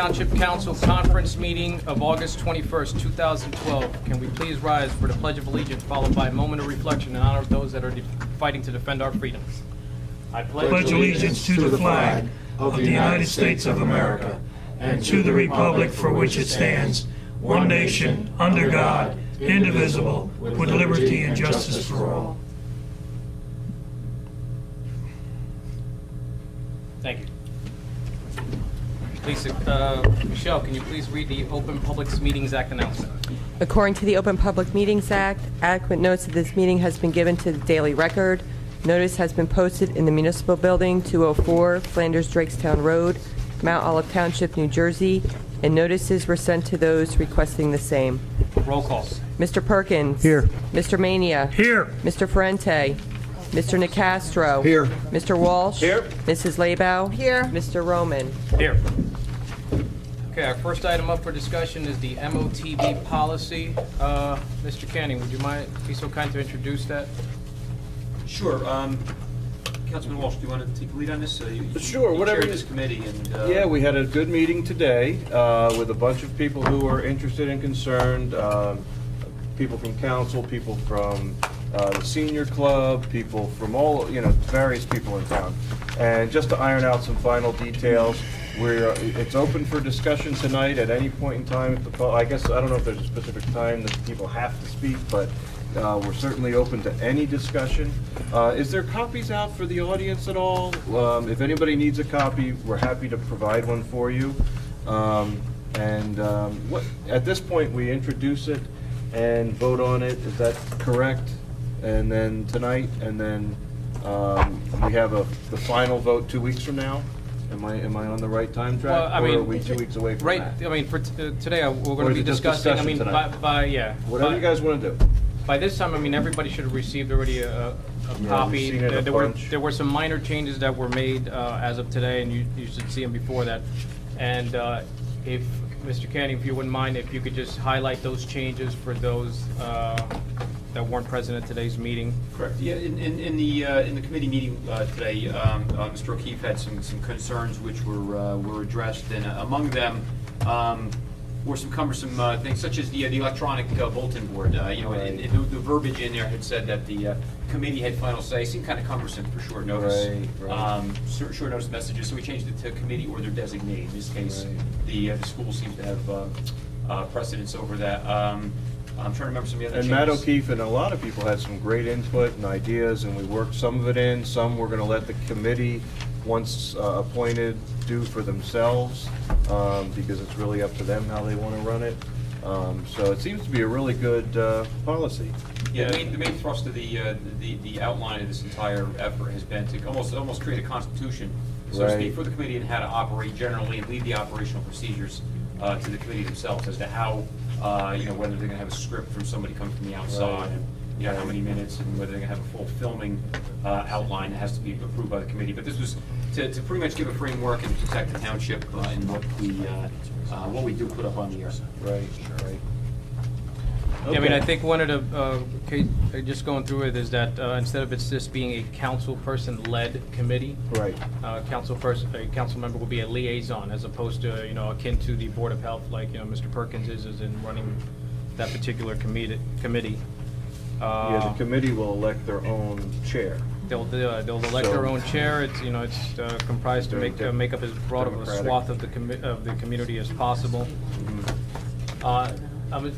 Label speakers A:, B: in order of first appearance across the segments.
A: Township Council Conference Meeting of August 21st, 2012. Can we please rise for the Pledge of Allegiance, followed by a moment of reflection in honor of those that are fighting to defend our freedoms. I
B: Pledge allegiance to the flag of the United States of America and to the republic for which it stands, one nation, under God, indivisible, with liberty and justice for all.
A: Thank you. Please, Michelle, can you please read the Open Public Meetings Act announcement?
C: According to the Open Public Meetings Act, adequate notice of this meeting has been given to the Daily Record. Notice has been posted in the Municipal Building, 204 Flanders Drakestown Road, Mount Olive Township, New Jersey, and notices were sent to those requesting the same.
A: Roll call.
C: Mr. Perkins.
B: Here.
C: Mr. Mania.
B: Here.
C: Mr. Ferrante. Mr. Nicastro.
B: Here.
C: Mr. Walsh.
A: Here.
C: Mrs. Labow.
D: Here.
C: Mr. Roman.
A: Here. Okay, our first item up for discussion is the MOTB policy. Mr. Canning, would you be so kind to introduce that?
E: Sure. Councilman Walsh, do you want to take the lead on this?
F: Sure,
E: you
F: whatever.
E: chaired this committee, and
F: Yeah, we had a good meeting today with a bunch of people who are interested and concerned, people from council, people from the senior club, people from all, various people in town. And just to iron out some final details, it's open for discussion tonight at any point in time. I guess, I don't know if there's a specific time that people have to speak, but we're certainly open to any discussion. Is there copies out for the audience at all? If anybody needs a copy, we're happy to provide one for you. At this point, we introduce it and vote on it. Is that correct? And then tonight, and then we have the final vote 2 weeks from now. Am I on the right time track?
A: Well, I mean,
F: or are we 2 weeks away from that?
A: Right, I mean, for today, we're
F: Or
A: going to
F: is
A: be
F: it just
A: discussing, I mean,
F: discussion Whatever you guys want to do.
A: by this time, I mean, everybody should have received already a
F: Yeah,
A: copy.
F: we've seen it a bunch.
A: There were some minor changes that were made as of today, and you should see them before that. And if, Mr. Canning, if you wouldn't mind, if you could just highlight those changes for those that weren't present at today's meeting.
E: correct. Yeah, in the committee meeting today, Mr. O'Keefe had some concerns which were addressed, and among them were some cumbersome things such as the electronic bulletin board. And the verbiage in there had said that the committee had final say. Seemed kind of cumbersome for short notice.
F: Right.
E: Short notice messages. So we changed it to committee or their designee. In this case, the school seems to have precedence over that. I'm trying to remember some of the other
F: And
E: changes.
F: Matt O'Keefe and a lot of people had some great input and ideas, and we worked some of it in. Some we're going to let the committee, once appointed, do for themselves, because it's really up to them how they want to run it. So it seems to be a really good policy.
E: Yeah, the main thrust of the outline of this entire effort has been to almost create a constitution, so to speak,
F: Right.
E: for the committee and how to operate generally and leave the operational procedures to the committee themselves as to how, whether they're going to have a script from somebody coming from the outside,
F: Right.
E: and how many minutes, and whether they're going to have a full filming outline that has to be approved by the committee. But this was to pretty much give a framework and protect the township in what we do put up on the air.
F: Right.
A: Yeah, I mean, I
F: Okay.
A: think one of the, just going through it, is that instead of it's just being a council person-led committee,
F: Right.
A: a council member will be a liaison, as opposed to, akin to the Board of Health, like, Mr. Perkins is in running that particular committee.
F: Yeah, the committee will elect their own chair.
A: They'll elect their own chair. It's comprised to make up as broad of a
F: Democratic.
A: swath of the community as possible.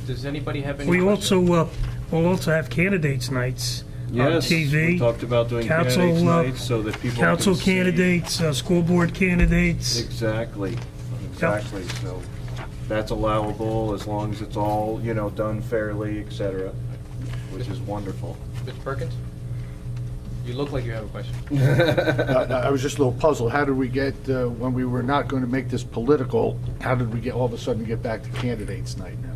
A: Does anybody have any?
B: We
A: questions?
B: also will also have candidates nights on
F: Yes,
B: TV.
F: we talked about doing
B: Council,
F: candidates nights so that people
B: Council
F: can see.
B: candidates, school board candidates.
F: Exactly. So that's allowable as long as it's all, done fairly, et cetera, which is wonderful.
A: Mr. Perkins? You look like you have a question.
G: I was just a little puzzled. How did we get, when we were not going to make this political, how did we all of a sudden get back to candidates night now?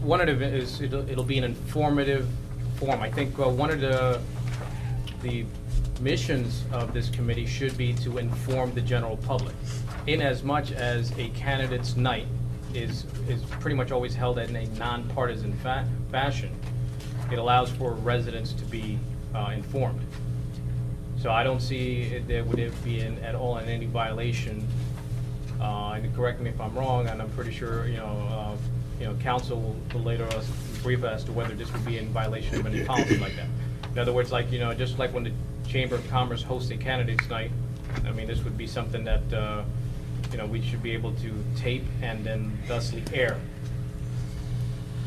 A: One of it is, it'll be an informative forum. I think one of the missions of this committee should be to inform the general public, in as much as a candidate's night is pretty much always held in a nonpartisan fashion. It allows for residents to be informed. So I don't see there would be at all any violation and correct me if I'm wrong, and I'm pretty sure, council will later us brief as to whether this would be in violation of any policy like that. In other words, like, just like when the Chamber of Commerce hosts a candidates night, I mean, this would be something that, we should be able to tape and then thusly air.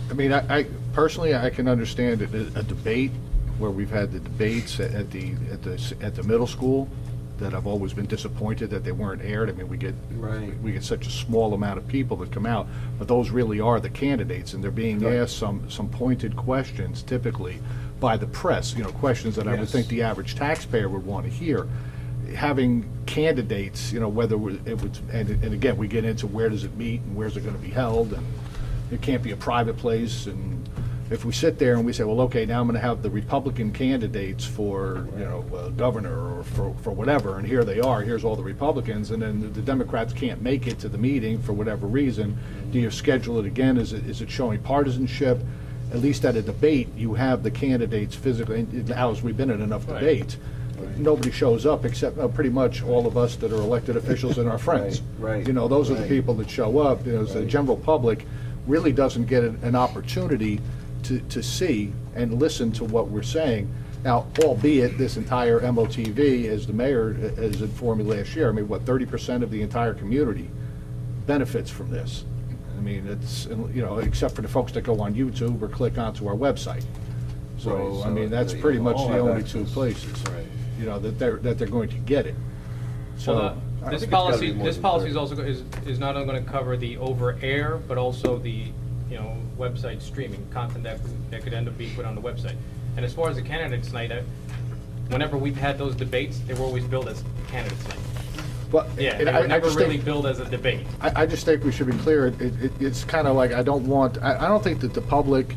G: I mean, I personally, I can understand a debate where we've had the debates at the middle school that I've always been disappointed that they weren't aired. I mean, we get such a small amount of people that come out, but those really are the candidates, and they're being asked some pointed questions typically by the press, questions that I would think the average taxpayer would want to hear. Having candidates, whether it would, and again, we get into where does it meet and where's it going to be held, and it can't be a private place. And if we sit there and we say, well, okay, now I'm going to have the Republican candidates for, governor or for whatever, and here they are, here's all the Republicans, and then the Democrats can't make it to the meeting for whatever reason, do you schedule it again? Is it showing partisanship? At least at a debate, you have the candidates physically. Now, as we've been in enough debates, nobody shows up except pretty much all of us that are elected officials and our friends.
F: Right.
G: Those are the people that show up. The general public really doesn't get an opportunity to see and listen to what we're saying. Now, albeit this entire MOTV, as the mayor has informed me last year, 30% of the entire community benefits from this. I mean, it's, except for the folks that go on YouTube or click onto our website. So,
F: Right,
G: I mean, that's pretty much
F: all
G: the
F: have
G: only
F: access.
G: two places,
F: Right.
G: that they're going to get it. So,
A: Well,
F: I
A: this
F: think it's gotta
A: policy,
F: be more
A: this
F: than
A: policy
F: 30.
A: is also, is not only going to cover the over-air, but also the, website streaming content that could end up being put on the website. And as far as the candidates night, whenever we've had those debates, they were always billed as candidates night.
G: but
A: Yeah,
G: and
A: they were never
G: just
A: really
G: think-
A: billed as a debate.
G: I just think we should be clear, it's kind of like, I don't think that the public,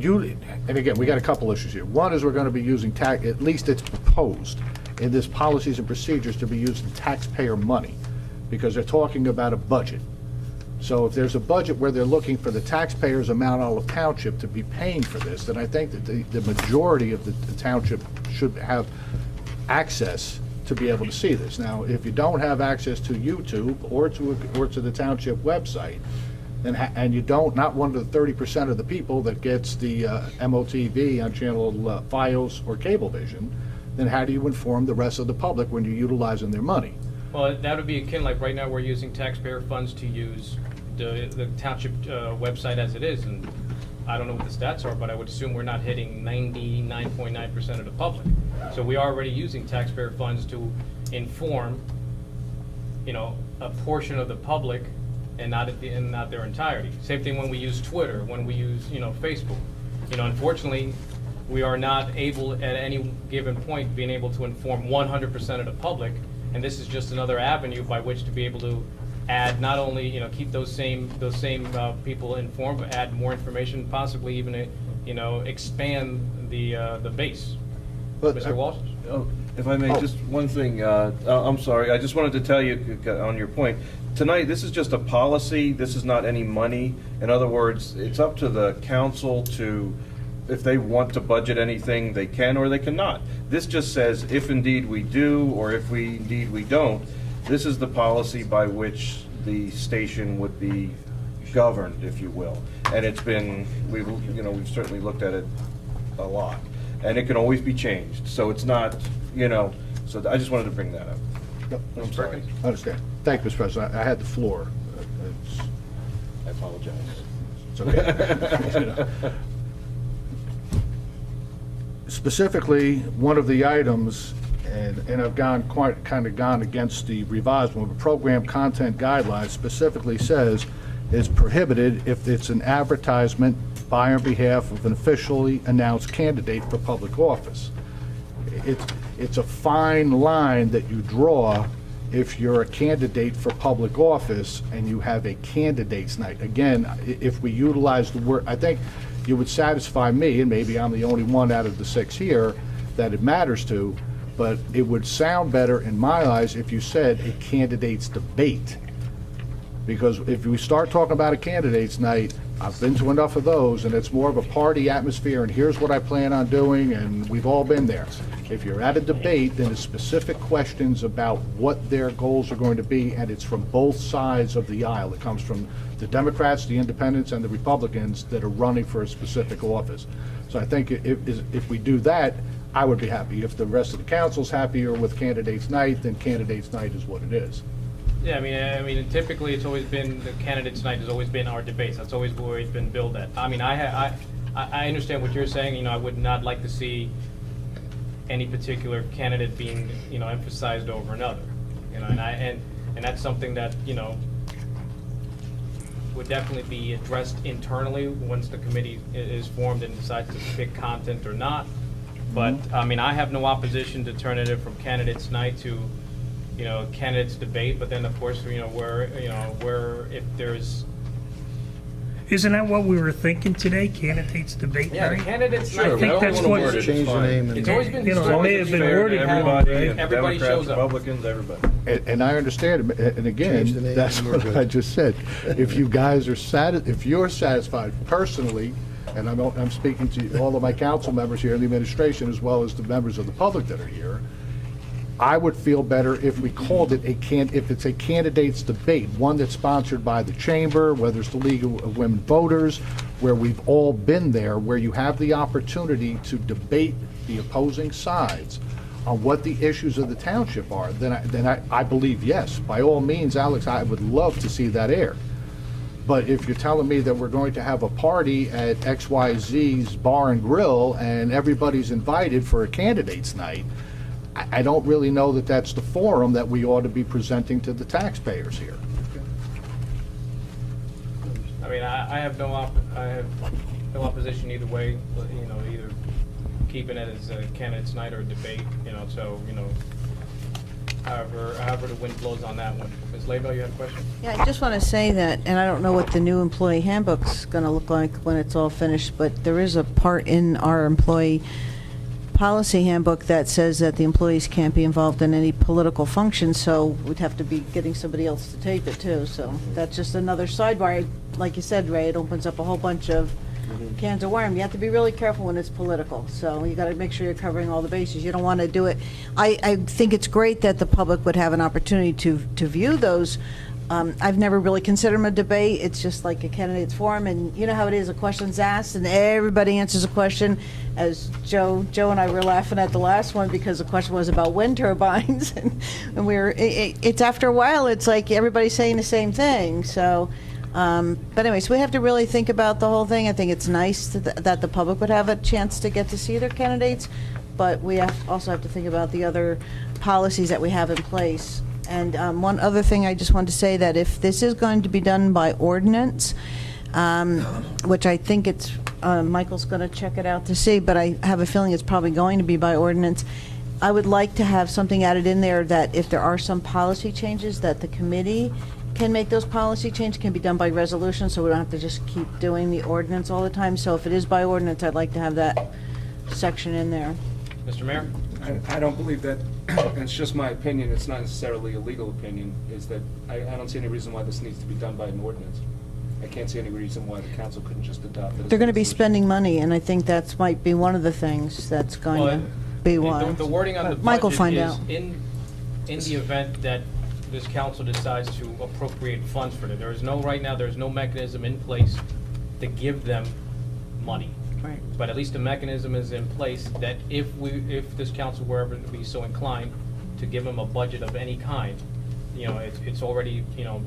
G: and again, we got a couple issues here. One is we're going to be using at least it's proposed in this policies and procedures to be using taxpayer money, because they're talking about a budget. So if there's a budget where they're looking for the taxpayers of Mount Olive Township to be paying for this, then I think that the majority of the township should have access to be able to see this. Now, if you don't have access to YouTube or to the township website, then and you not one of the 30% of the people that gets the MOTV on channel Fios or Cablevision, then how do you inform the rest of the public when you're utilizing their money?
A: Well, that would be akin, like right now, we're using taxpayer funds to use the township website as it is, and I don't know what the stats are, but I would assume we're not hitting 99.9% of the public. So we are already using taxpayer funds to inform, a portion of the public and not their entirety. Same thing when we use Twitter, when we use, Facebook. Unfortunately, we are not able at any given point being able to inform 100% of the public, and this is just another avenue by which to be able to add, not only, keep those same people informed, but add more information, possibly even, expand the base.
G: But,
A: Mr. Walsh?
F: Oh, if I may,
G: Oh.
F: just one thing, I'm sorry, I just wanted to tell you on your point. Tonight, this is just a policy, this is not any money. In other words, it's up to the council to, if they want to budget anything, they can or they cannot. This just says if indeed we do, or if indeed we don't, this is the policy by which the station would be governed, if you will. And it's been, we've certainly looked at it a lot. And it can always be changed, so it's not, so I just wanted to bring that up.
G: Yep,
F: I'm sorry.
G: I understand. Thank you, Mr. President. I had the floor.
F: I apologize.
G: It's okay. Specifically, one of the items, and I've gone against the revised one, but program content guidelines specifically says is prohibited if it's an advertisement by or behalf of an officially announced candidate for public office. It's a fine line that you draw if you're a candidate for public office and you have a candidates night. Again, if we utilize the word, I think you would satisfy me, and maybe I'm the only one out of the 6 here that it matters to, but it would sound better in my eyes if you said a candidates debate. Because if we start talking about a candidates night, I've been to enough of those, and it's more of a party atmosphere, and here's what I plan on doing, and we've all been there. If you're at a debate, then it's specific questions about what their goals are going to be, and it's from both sides of the aisle. It comes from the Democrats, the Independents, and the Republicans that are running for a specific office. So I think if we do that, I would be happy. If the rest of the council's happier with candidates' night, then candidates' night is what it is.
A: Yeah, I mean, typically it's always been, the candidates' night has always been our debates. That's always where it's been billed at. I mean, I understand what you're saying. You know, I would not like to see any particular candidate being, you know, emphasized over another. You know, and that's something that, you know, would definitely be addressed internally once the committee is formed and decides to pick content or not. But, I mean, I have no opposition to turning it from candidates' night to, you know, candidates debate, but then of course, you know, where if there's.
B: Isn't that what we were thinking today, candidates debate
A: Yeah, the
B: night?
A: candidates
F: Sure,
A: night.
B: I think that's what-
F: change the name
A: It's always been.
B: You know, it may have been
F: fair to
B: worded wrong,
F: everybody,
B: right?
F: and
A: Everybody
F: Democrats,
A: shows up.
F: Republicans, everybody.
G: And I understand, and again,
D: Change the name
G: that's
D: and we're
G: what
D: good.
G: I just said. If you guys are if you're satisfied personally, and I'm speaking to all of my council members here in the administration, as well as the members of the public that are here, I would feel better if we called it if it's a candidates debate, one that's sponsored by the chamber, whether it's the League of Women Voters, where we've all been there, where you have the opportunity to debate the opposing sides on what the issues of the township are, then I believe, yes, by all means, Alex, I would love to see that aired. But if you're telling me that we're going to have a party at XYZ's Bar and Grill and everybody's invited for a candidates night, I don't really know that that's the forum that we ought to be presenting to the taxpayers here.
A: I mean, I have no opposition either way, you know, either keeping it as a candidates night or a debate, you know, so, you know, however the wind blows on that one. Ms. Layville, you had a question?
H: Yeah, I just want to say that, and I don't know what the new employee handbook's going to look like when it's all finished, but there is a part in our employee policy handbook that says that the employees can't be involved in any political function, so we'd have to be getting somebody else to tape it too. So that's just another sidebar. Like you said, Ray, it opens up a whole bunch of cans of worms. You have to be really careful when it's political. So you got to make sure you're covering all the bases. You don't want to do it. I think it's great that the public would have an opportunity to view those. I've never really considered them a debate. It's just like a candidate's forum, and you know how it is, a question's asked and everybody answers a question. As Joe and I were laughing at the last one because the question was about wind turbines, and it's after a while, it's like everybody's saying the same thing. So, but anyways, we have to really think about the whole thing. I think it's nice that the public would have a chance to get to see their candidates, but we also have to think about the other policies that we have in place. And one other thing I just wanted to say, that if this is going to be done by ordinance, which I think it's, Michael's going to check it out to see, but I have a feeling it's probably going to be by ordinance, I would like to have something added in there that if there are some policy changes, that the committee can make those policy changes, can be done by resolution, so we don't have to just keep doing the ordinance all the time. So if it is by ordinance, I'd like to have that section in there.
A: Mr. Mayor?
I: I don't believe that, and it's just my opinion, it's not necessarily a legal opinion, is that I don't see any reason why this needs to be done by an ordinance. I can't see any reason why the council couldn't just adopt it.
H: They're going to be spending money, and I think that's might be one of the things that's going to be why.
A: The wording on the
H: Michael
A: budget
H: find
A: is
H: out.
A: in the event that this council decides to appropriate funds for it. Right now, there's no mechanism in place to give them money.
H: Right.
A: But at least a mechanism is in place that if this council were ever to be so inclined to give them a budget of any kind, you know, it's already, you know,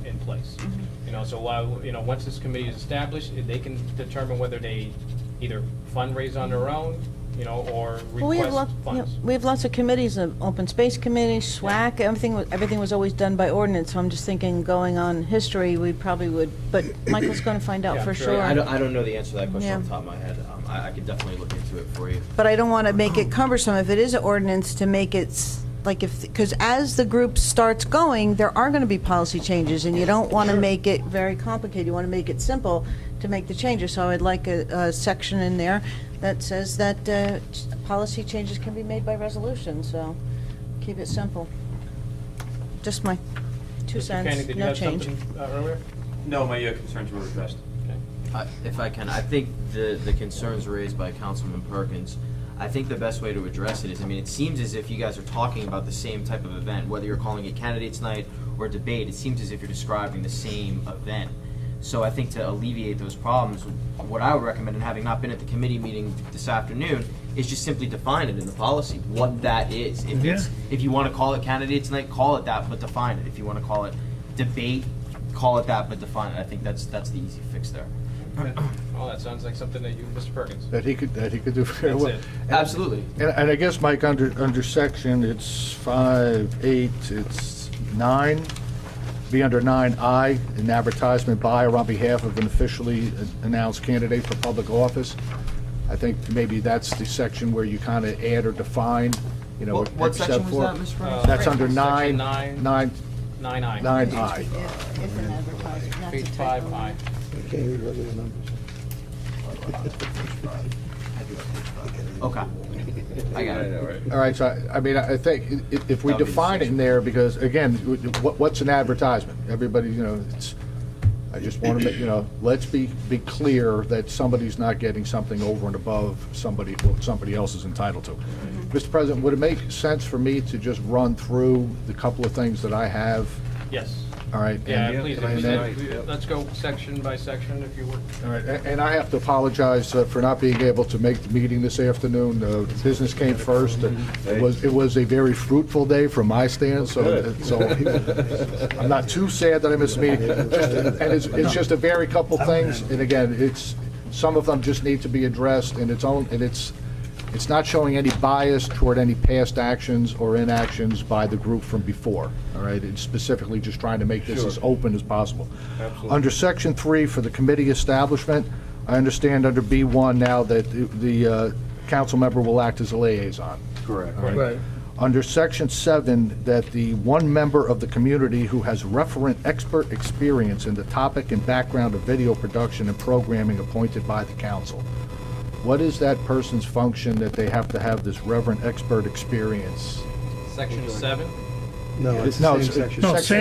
A: in place. You know, so while, you know, once this committee is established, they can determine whether they either fundraise on their own, you know, or
H: Well,
A: request funds.
H: we have lots of committees, Open Space Committee, SWAC, everything was always done by ordinance, so I'm just thinking, going on history, we probably would, but Michael's going to find out
A: Yeah,
H: for
A: sure.
H: sure.
D: I don't know the answer to that question
H: Yeah.
D: off the top of my head. I could definitely look into it for you.
H: But I don't want to make it cumbersome if it is an ordinance, to make it because as the group starts going, there are going to be policy changes, and you don't want to make it very complicated. You want to make it simple to make the changes. So I'd like a section in there that says that policy changes can be made by resolution. So keep it simple. Just my 2
A: Mr.
H: cents,
A: Koenig, did you
H: no
A: have
H: change.
A: something earlier?
E: No, my concerns were addressed.
A: Okay.
D: If I can, I think the concerns raised by Councilman Perkins, I think the best way to address it is, I mean, it seems as if you guys are talking about the same type of event, whether you're calling it candidates night or debate, it seems as if you're describing the same event. So I think to alleviate those problems, what I would recommend, and having not been at the committee meeting this afternoon, is just simply define it in the policy, what that is. If you want to call it candidates night, call it that, but define it. If you want to call it debate, call it that, but define it. I think that's the easy fix there.
A: Oh, that sounds like something that you, Mr. Perkins.
G: That he could do very
A: That's
G: well.
A: it.
D: Absolutely.
G: And I guess, Mike, under section, it's 5, 8, it's 9, be under 9I, an advertisement by or on behalf of an officially announced candidate for public office. I think maybe that's the section where you kind of add or define, you know.
D: What
G: except
D: section was
G: for-
D: that, Mr. Perkins?
G: That's under
A: Section
G: 9,
A: nine.
G: 9I.
A: 9I.
H: If an advertisement, that's a
A: Page
H: typo.
A: 5I.
D: Okay. I got it.
G: All right, so, I mean, I think if we
D: That'll be the
G: define it in there, because, again, what's an advertisement? Everybody, you know, I just want to make, you know, let's be clear that somebody's not getting something over and above what somebody else is entitled to. Mr. President, would it make sense for me to just run through the couple of things that I have?
A: Yes.
G: All right?
A: Yeah,
G: and-
A: please,
G: and then-
A: let's go section by section, if you would.
G: All right, and I have to apologize for not being able to make the meeting this afternoon. Business came first. It was a very fruitful day from my stand, so I'm not too sad that I missed the meeting. And it's just a very couple things, and again, some of them just need to be addressed in its own, and it's not showing any bias toward any past actions or inactions by the group from before, all right? It's specifically just trying to make this as open as possible.
F: Absolutely.
G: Under Section 3 for the committee establishment, I understand under B1 now that the council member will act as a liaison.
F: Correct.
B: Right.
G: Under Section 7, that the one member of the community who has referent expert experience in the topic and background of video production and programming appointed by the council. What is that person's function that they have to have this reverend expert experience?
A: Section 7?
B: No, same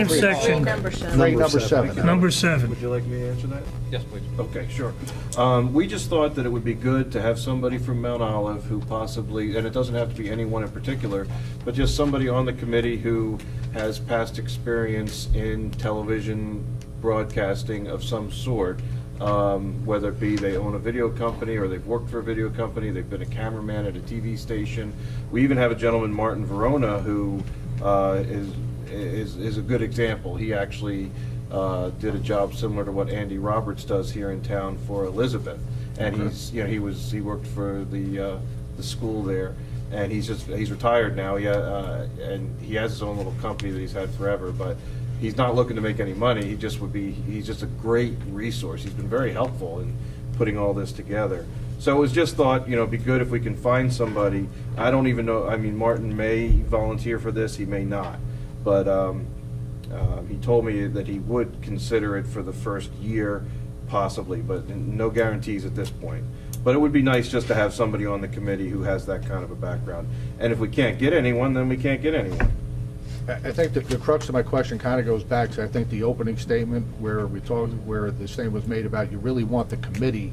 G: three.
B: section,
H: Number 7.
G: Grade number 7.
B: number 7.
F: Would you like me to answer that?
A: Yes, please.
F: Okay, sure. We just thought that it would be good to have somebody from Mount Olive who possibly, and it doesn't have to be anyone in particular, but just somebody on the committee who has past experience in television broadcasting of some sort, whether it be they own a video company or they've worked for a video company, they've been a cameraman at a TV station. We even have a gentleman, Martin Verona, who is a good example. He actually did a job similar to what Andy Roberts does here in town for Elizabeth, and he worked for the school there, and he's retired now. And he has his own little company that he's had forever, but he's not looking to make any money. He's just a great resource. He's been very helpful in putting all this together. So it was just thought, it'd be good if we can find somebody. I don't even know, I mean, Martin may volunteer for this, he may not. But he told me that he would consider it for the first year, possibly, but no guarantees at this point. But it would be nice just to have somebody on the committee who has that kind of a background. And if we can't get anyone, then we can't get anyone.
G: I think that the crux of my question kind of goes back to, I think, the opening statement where the statement was made about you really want the committee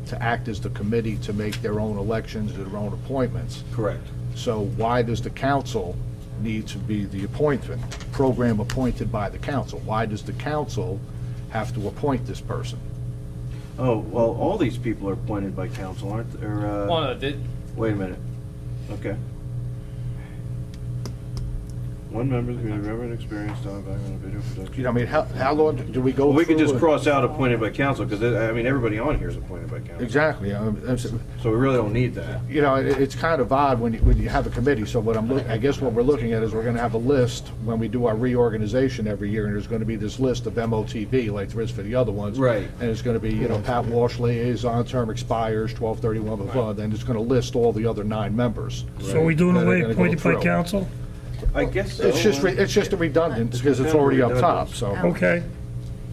G: to act as the committee to make their own elections, their own appointments.
F: Correct.
G: So why does the council need to be the appointment, program appointed by the council? Why does the council have to appoint this person?
F: Oh, well, all these people are appointed by council, aren't they?
A: Well, no,
F: Wait a minute. Okay. One member of the community, reverend experience, time back on video production.
G: I mean, how long do we go
F: Well, we could
G: through
F: just
G: it?
F: cross out appointed by council, because, everybody on here is appointed by council.
G: Exactly.
F: So we really don't need that.
G: It's kind of odd when you have a committee, so I guess what we're looking at is we're gonna have a list when we do our reorganization every year, and there's gonna be this list of MOTB, like there is for the other ones.
F: Right.
G: And it's gonna be, Pat Walsh liaison, term expires, 12/31, blah, blah, blah, then it's gonna list all the other 9 members.
B: So we doing
G: That are
B: away
G: gonna go
B: appointed by
G: through.
B: council?
F: I guess so.
G: It's just a redundant, because it's
F: kind of
G: already up
F: redundant.
G: top, so.
B: Okay,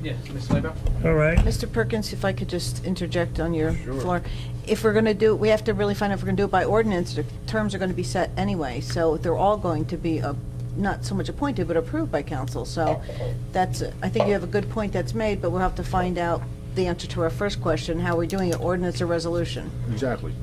A: yes, Ms. Slabaugh?
B: all right.
H: Mr. Perkins, if I could just interject on your floor. If we're going to do, we have to really find out if we're going to do it by ordinance, the terms are going to be set anyway, so they're all going to be, not so much appointed, but approved by council. So I think you have a good point that's made, but we'll have to find out the answer to our first question, how are we doing it, ordinance or resolution?
G: Exactly.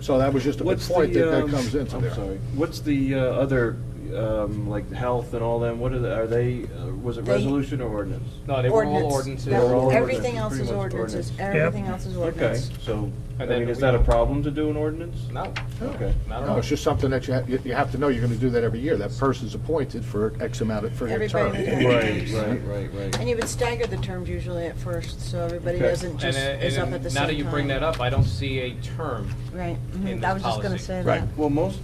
G: So that was just a
F: What's
G: point
F: the,
G: that comes into
F: I'm
G: there.
F: sorry. What's the other, like health and all them? What are they? Was it
H: They-
F: resolution or ordinance?
A: No, they were all
H: Ordinance.
A: ordinances.
H: No,
F: They're all
H: everything
F: ordinance,
H: else
F: pretty
H: is
F: much
H: ordinances,
F: ordinance.
H: everything else is
F: Okay,
H: ordinance.
F: so I
A: And then
F: mean, is
A: we-
F: that a problem to do an ordinance?
A: No,
F: Okay.
A: not at
G: No,
A: all.
G: it's just something that you have to know you're going to do that every year. That person's appointed for X amount of, for their term.
H: Everybody-
F: Right.
H: And you would stagger the terms usually at first, so everybody
F: Okay.
H: doesn't just, is up at the same time.
A: Now that you bring that up, I don't see a term.
H: Right,
A: in
H: I
A: this
H: was just gonna
A: policy.
H: say
G: Right.
H: that.
F: Well, most,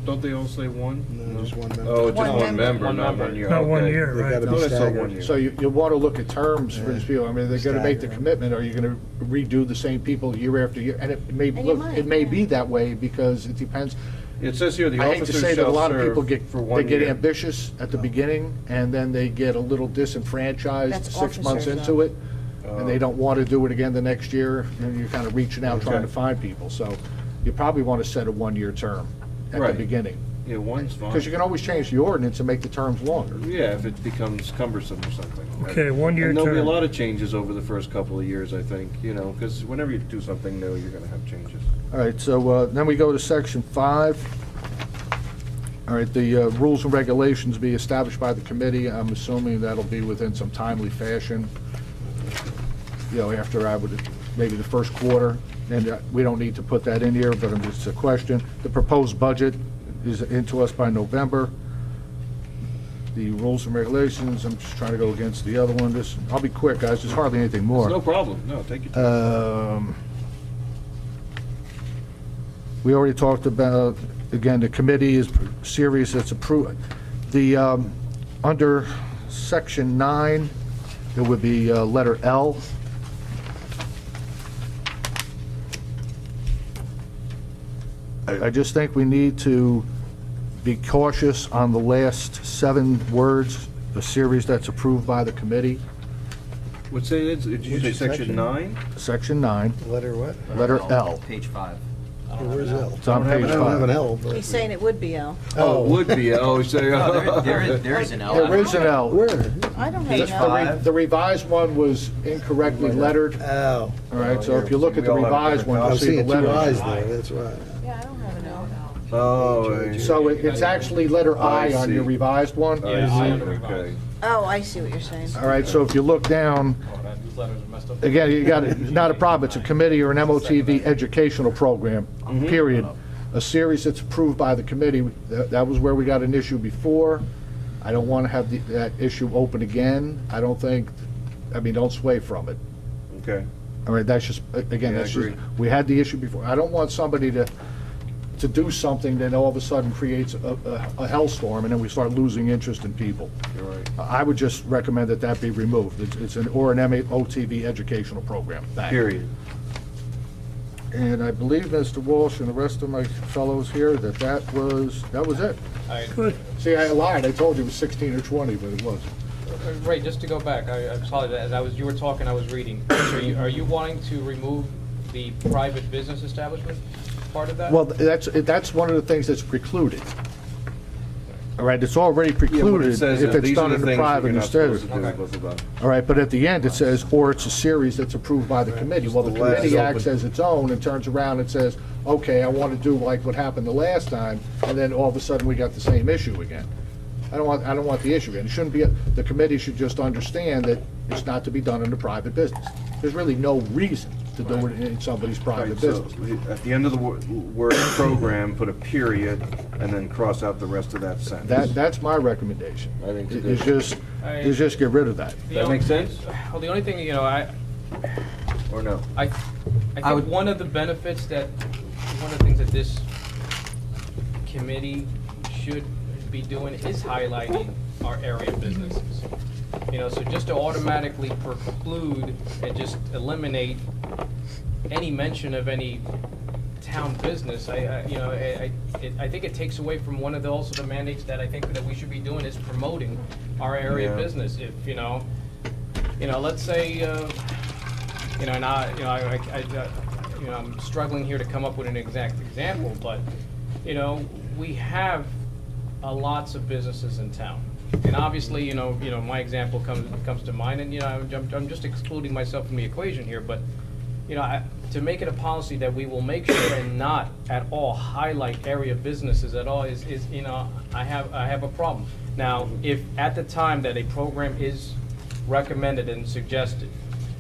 F: don't they all say one?
J: No, just one member.
F: Oh, just
H: One
F: one
H: member.
F: member,
A: One
F: not
A: member.
F: 1 year.
B: Not 1
F: okay.
B: year,
J: They
B: right?
J: gotta
F: No,
J: be
F: that's all 1
J: staggered.
F: year.
G: So you want to look at terms for these people. I mean, they're going to make the
J: Stagger.
G: commitment, or are you going to redo the same people year after year? And it may,
H: And you
G: look,
H: might,
G: it may
H: yeah.
G: be that way because it depends.
F: It says here, the
G: I hate to
F: officers
G: say that a
F: shall
G: lot of people
F: serve
G: get,
F: for
G: they
F: 1
G: get
F: year.
G: ambitious at the beginning, and then they get a little disenfranchised
H: That's
G: 6 months
H: officers,
G: into
H: though.
G: it, and they don't want to do it again the next year, and you're kind of reaching out trying
F: Okay.
G: to find people. So you probably want to set a 1-year term at the
F: Right.
G: beginning.
F: Yeah, one's fine.
G: Because you can always change the ordinance and make the terms longer.
F: Yeah, if it becomes cumbersome or something.
B: Okay, 1-year
F: And there'll be a
B: term.
F: lot of changes over the first couple of years, I think, because whenever you do something new, you're gonna have changes.
G: All right, so then we go to section 5. All right, the rules and regulations be established by the committee. I'm assuming that'll be within some timely fashion, after maybe the first quarter. And we don't need to put that in here, but it's a question. The proposed budget is into us by November. The rules and regulations, I'm just trying to go against the other one. I'll be quick, guys, there's hardly anything more.
F: No problem, no, take your time.
G: We already talked about, again, the committee is series that's approved. Under section 9, it would be letter L. I just think we need to be cautious on the last 7 words, the series that's approved by the committee.
F: What's it, did you say
J: Which
F: section
J: section?
F: 9?
G: Section 9,
J: Letter what?
G: letter L.
D: Page 5.
J: Where's L?
G: It's on page
J: I don't have an
G: 5.
J: L, but.
H: He's saying it would be L.
F: Oh, it would be, oh, so.
D: Oh, there is an L.
G: There is an L.
J: Where?
H: I don't have
D: Page
H: an L.
D: 5.
G: The revised one was incorrectly lettered.
J: L.
G: All right, so if you look at the
F: We all have
G: revised
F: different
G: one,
J: I'm
G: you'll see the
J: seeing 2 eyes
G: letters.
J: there, that's right.
H: Yeah, I don't have an L.
F: Oh,
G: So it's actually letter I
F: I
G: on your
F: see.
G: revised one.
A: Yeah, I
F: see,
A: under revised.
F: okay.
H: Oh, I see what you're saying.
G: All right, so if you look down,
A: Oh, these letters are messed up.
G: again, you got, not a problem, it's a committee or an MOTV educational program, period. A series that's approved by the committee, that was where we got an issue before. I don't want to have that issue open again. I don't sway from it.
F: Okay.
G: All right, that's just, again,
F: Yeah, I
G: that's just,
F: agree.
G: we had the issue before. I don't want somebody to do something that all of a sudden creates a hellstorm, and then we start losing interest in people.
F: You're right.
G: I would just recommend that be removed. It's an MOTV educational program. Back.
F: Period.
G: And I believe, Mr. Walsh and the rest of my fellows here, that was it.
A: All right.
B: Good.
G: See, I lied. I told you it was 16 or 20, but it wasn't.
A: Ray, just to go back, I apologize, as you were talking, I was reading. So are you wanting to remove the private business establishment part of that?
G: Well, that's one of the things that's precluded. All right, it's already
F: Yeah, what
G: precluded
F: it says,
G: if it's
F: these are
G: done
F: the
G: in the
F: things that
G: private
F: you're not
G: instead.
F: supposed to do, blah, blah, blah.
G: All right, but at the end, it says, or it's a series that's approved by the committee. Well, the
F: the last
G: committee
F: open.
G: acts as its own and turns around and says, okay, I want to do like what happened the last time, and then all of a sudden, we got the same issue again. I don't want the issue again. It shouldn't be, the committee should just understand that it's not to be done in a private business. There's really no reason to do it in somebody's private
F: Right, so
G: business.
F: at the end of the word program, put a period, and then cross out the rest of that sentence.
G: That's my recommendation.
F: I think it's
G: Is
F: good.
G: just get rid of that.
F: That make sense?
A: Well, the only thing,
F: Or no?
A: I think one of the benefits one of the things that this committee should be doing is highlighting our area businesses. So just to automatically preclude and just eliminate any mention of any town business, I think it takes away from one of also the mandates that I think that we should be doing is promoting our area
F: Yeah.
A: business. If, let's say, and I'm struggling here to come up with an exact example, but, we have lots of businesses in town. And obviously, my example comes to mind, and, I'm just excluding myself from the equation here, but, to make it a policy that we will make sure and not at all highlight area businesses at all is, I have a problem. Now, if at the time that a program is recommended and suggested,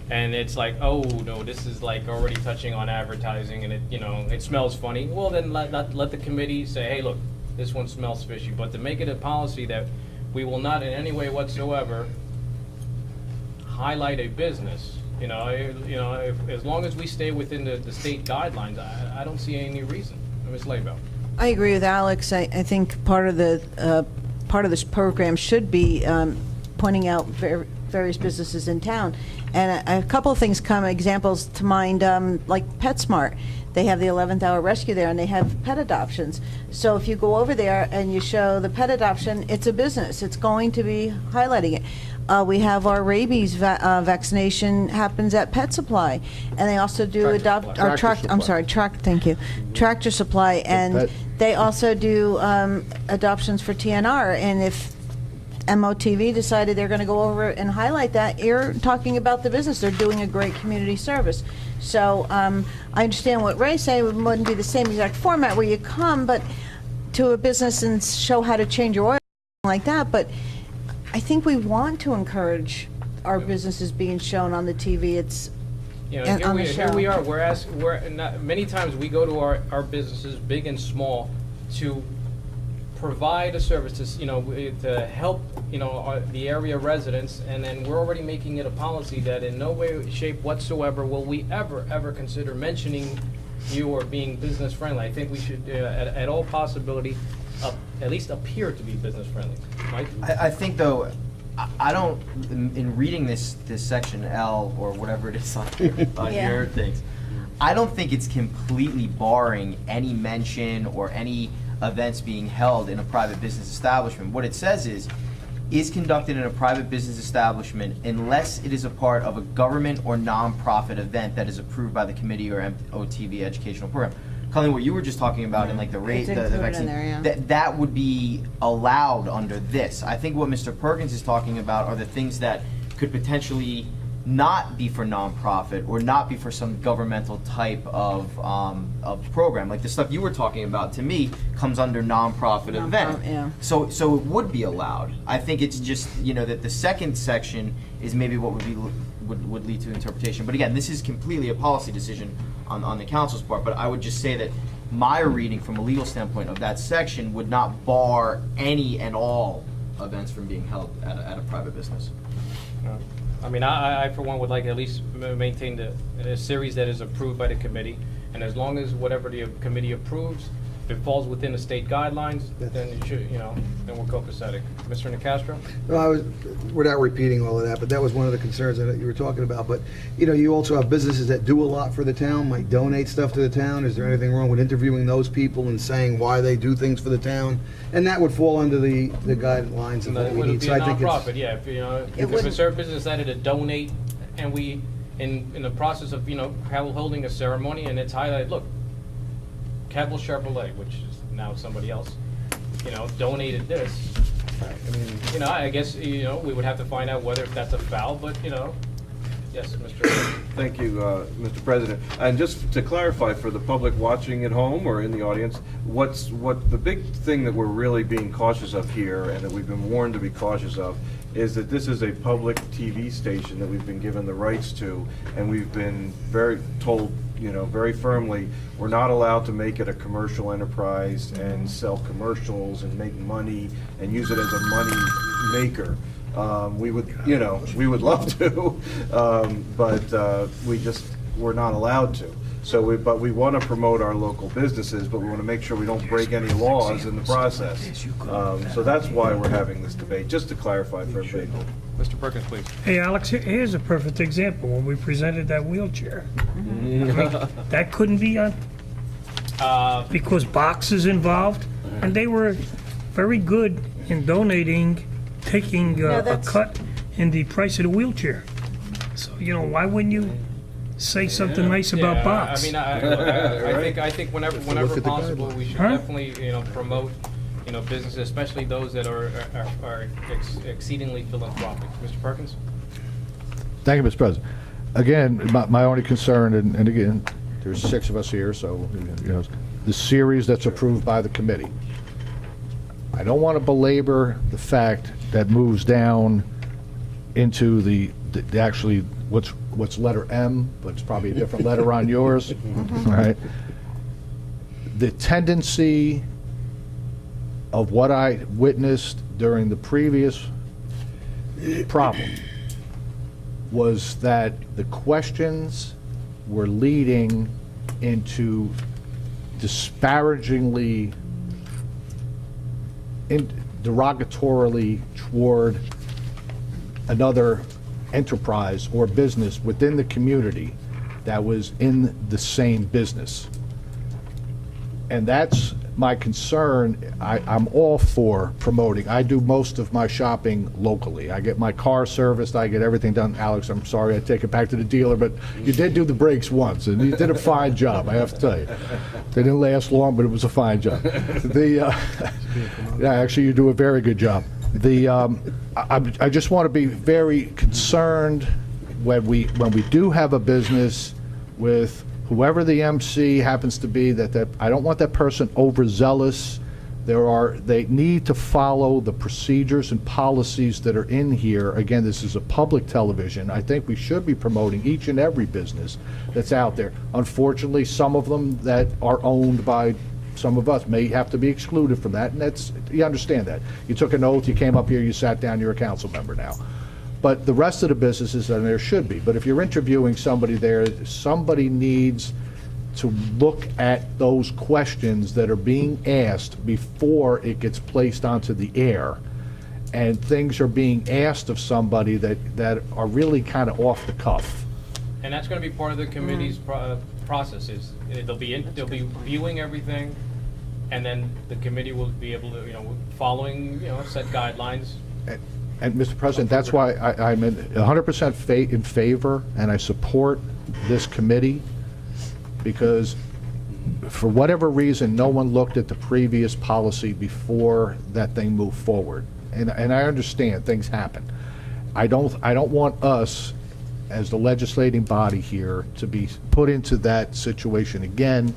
A: and it's like, oh, no, this is like already touching on advertising and it smells funny, well, then let the committee say, hey, look, this one smells fishy. But to make it a policy that we will not in any way whatsoever highlight a business, if, as long as we stay within the state guidelines, I don't see any reason. Ms. Laybell.
H: I agree with Alex. I think part of this program should be pointing out various businesses in town. And a couple of things examples to mind, like PetSmart. They have the 11th hour rescue there, and they have pet adoptions. So if you go over there and you show the pet adoption, it's a business. It's going to be highlighting it. We have our rabies vaccination happens at Pet Supply, and they also do thank you, Tractor Supply, and they also do adoptions for TNR. And if MOTV decided they're going to go over and highlight that, you're talking about the business. They're doing a great community service. So I understand what Ray's saying. It wouldn't be the same exact format where you come, but to a business and show how to change your oil like that. But I think we want to encourage our businesses being shown on the TV. It's on the show.
A: Here we are. Many times we go to our businesses, big and small, to provide a service to help the area residents, and then we're already making it a policy that in no way, shape whatsoever will we ever consider mentioning you or being business friendly. I think we should, at all possibility, at least appear to be business friendly. Mike?
D: I think though, I don't, in reading this section L or whatever it is on your things, I don't think it's completely barring any mention or any events being held in a private business establishment. What it says is conducted in a private business establishment unless it is a part of a government or nonprofit event that is approved by the committee or MOTV educational program. Colleen, what you were just talking about in like the rate, the vaccine, that would be allowed under this. I think what Mr. Perkins is talking about are the things that could potentially not be for nonprofit or not be for some governmental type of program. Like the stuff you were talking about, to me, comes under nonprofit event.
H: Yeah.
D: So it would be allowed. I think it's just, that the second section is maybe what would lead to interpretation. But again, this is completely a policy decision on the council's part. But I would just say that my reading from a legal standpoint of that section would not bar any and all events from being held at a private business.
A: I mean, I for one would like at least maintain a series that is approved by the committee, and as long as whatever the committee approves, if it falls within the state guidelines, then it should, then we're copacetic. Mr. Nicastro?
J: No, without repeating all of that, but that was one of the concerns that you were talking about. But, you also have businesses that do a lot for the town, might donate stuff to the town. Is there anything wrong with interviewing those people and saying why they do things for the town? And that would fall under the guidelines of what we
A: Would it
J: need.
A: be
J: So
A: a
J: I think
A: nonprofit? Yeah, if a certain business decided to donate, and we, in the process of, holding a ceremony, and it's highlighted, look, Kevel Chevrolet, which is now somebody else, donated this. I mean, I guess, we would have to find out whether that's a foul, but, yes, Mr.
F: Thank you, Mr. President. And just to clarify for the public watching at home or in the audience, what the big thing that we're really being cautious of here, and that we've been warned to be cautious of, is that this is a public TV station that we've been given the rights to, and we've been told, very firmly, we're not allowed to make it a commercial enterprise and sell commercials and make money and use it as a money maker. We would love to, but we're not allowed to. But we want to promote our local businesses, but we want to make sure we don't break any laws in the process. So that's why we're having this debate, just to clarify for everybody.
A: Mr. Perkins, please.
B: Hey, Alex, here's a perfect example. When we presented that wheelchair, that couldn't be on, because Box is involved, and they were very good in donating, taking a cut in the price of the wheelchair. So, why wouldn't you say something nice about Box?
A: I mean, I think whenever possible, we should definitely, promote, you know, businesses, especially those that are exceedingly philanthropic. Mr. Perkins?
G: Thank you, Mr. President. Again, my only concern, and again, there's 6 of us here, so, you know, the series that's approved by the committee. I don't want to belabor the fact that moves down into the actually what's letter M, but it's probably a different letter on yours, all right? The tendency of what I witnessed during the previous problem was that the questions were leading into disparagingly, derogatorily toward another enterprise or business within the community that was in the same business. And that's my concern. I'm all for promoting. I do most of my shopping locally. I get my car serviced, I get everything done. Alex, I'm sorry, I take it back to the dealer, but you did do the brakes once, and you did a fine job, I have to tell you. They didn't last long, but it was a fine job. Yeah, actually, you do a very good job. I just want to be very concerned when we do have a business with whoever the MC happens to be, that I don't want that person overzealous. They need to follow the procedures and policies that are in here. Again, this is a public television. I think we should be promoting each and every business that's out there. Unfortunately, some of them that are owned by some of us may have to be excluded from that, and you understand that. You took an oath, you came up here, you sat down, you're a council member now. But the rest of the businesses, and there should be. But if you're interviewing somebody there, somebody needs to look at those questions that are being asked before it gets placed onto the air. And things are being asked of somebody that are really kind of off the cuff.
A: And that's going to be part of the committee's processes. They'll be reviewing everything, and then the committee will be able to, you know, following, you know, set guidelines.
G: And Mr. President, that's why I'm 100% in favor, and I support this committee, because for whatever reason, no one looked at the previous policy before that thing moved forward. And I understand things happen. I don't want us, as the legislating body here, to be put into that situation again,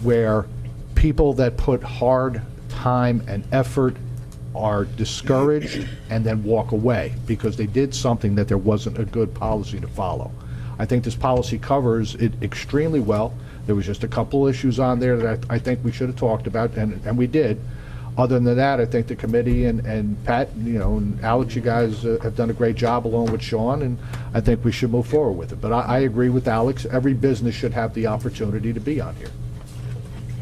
G: where people that put hard time and effort are discouraged and then walk away because they did something that there wasn't a good policy to follow. I think this policy covers it extremely well. There was just a couple issues on there that I think we should have talked about, and we did. Other than that, I think the committee and Pat, you know, and Alex, you guys have done a great job along with Sean, and I think we should move forward with it. But I agree with Alex. Every business should have the opportunity to be on here.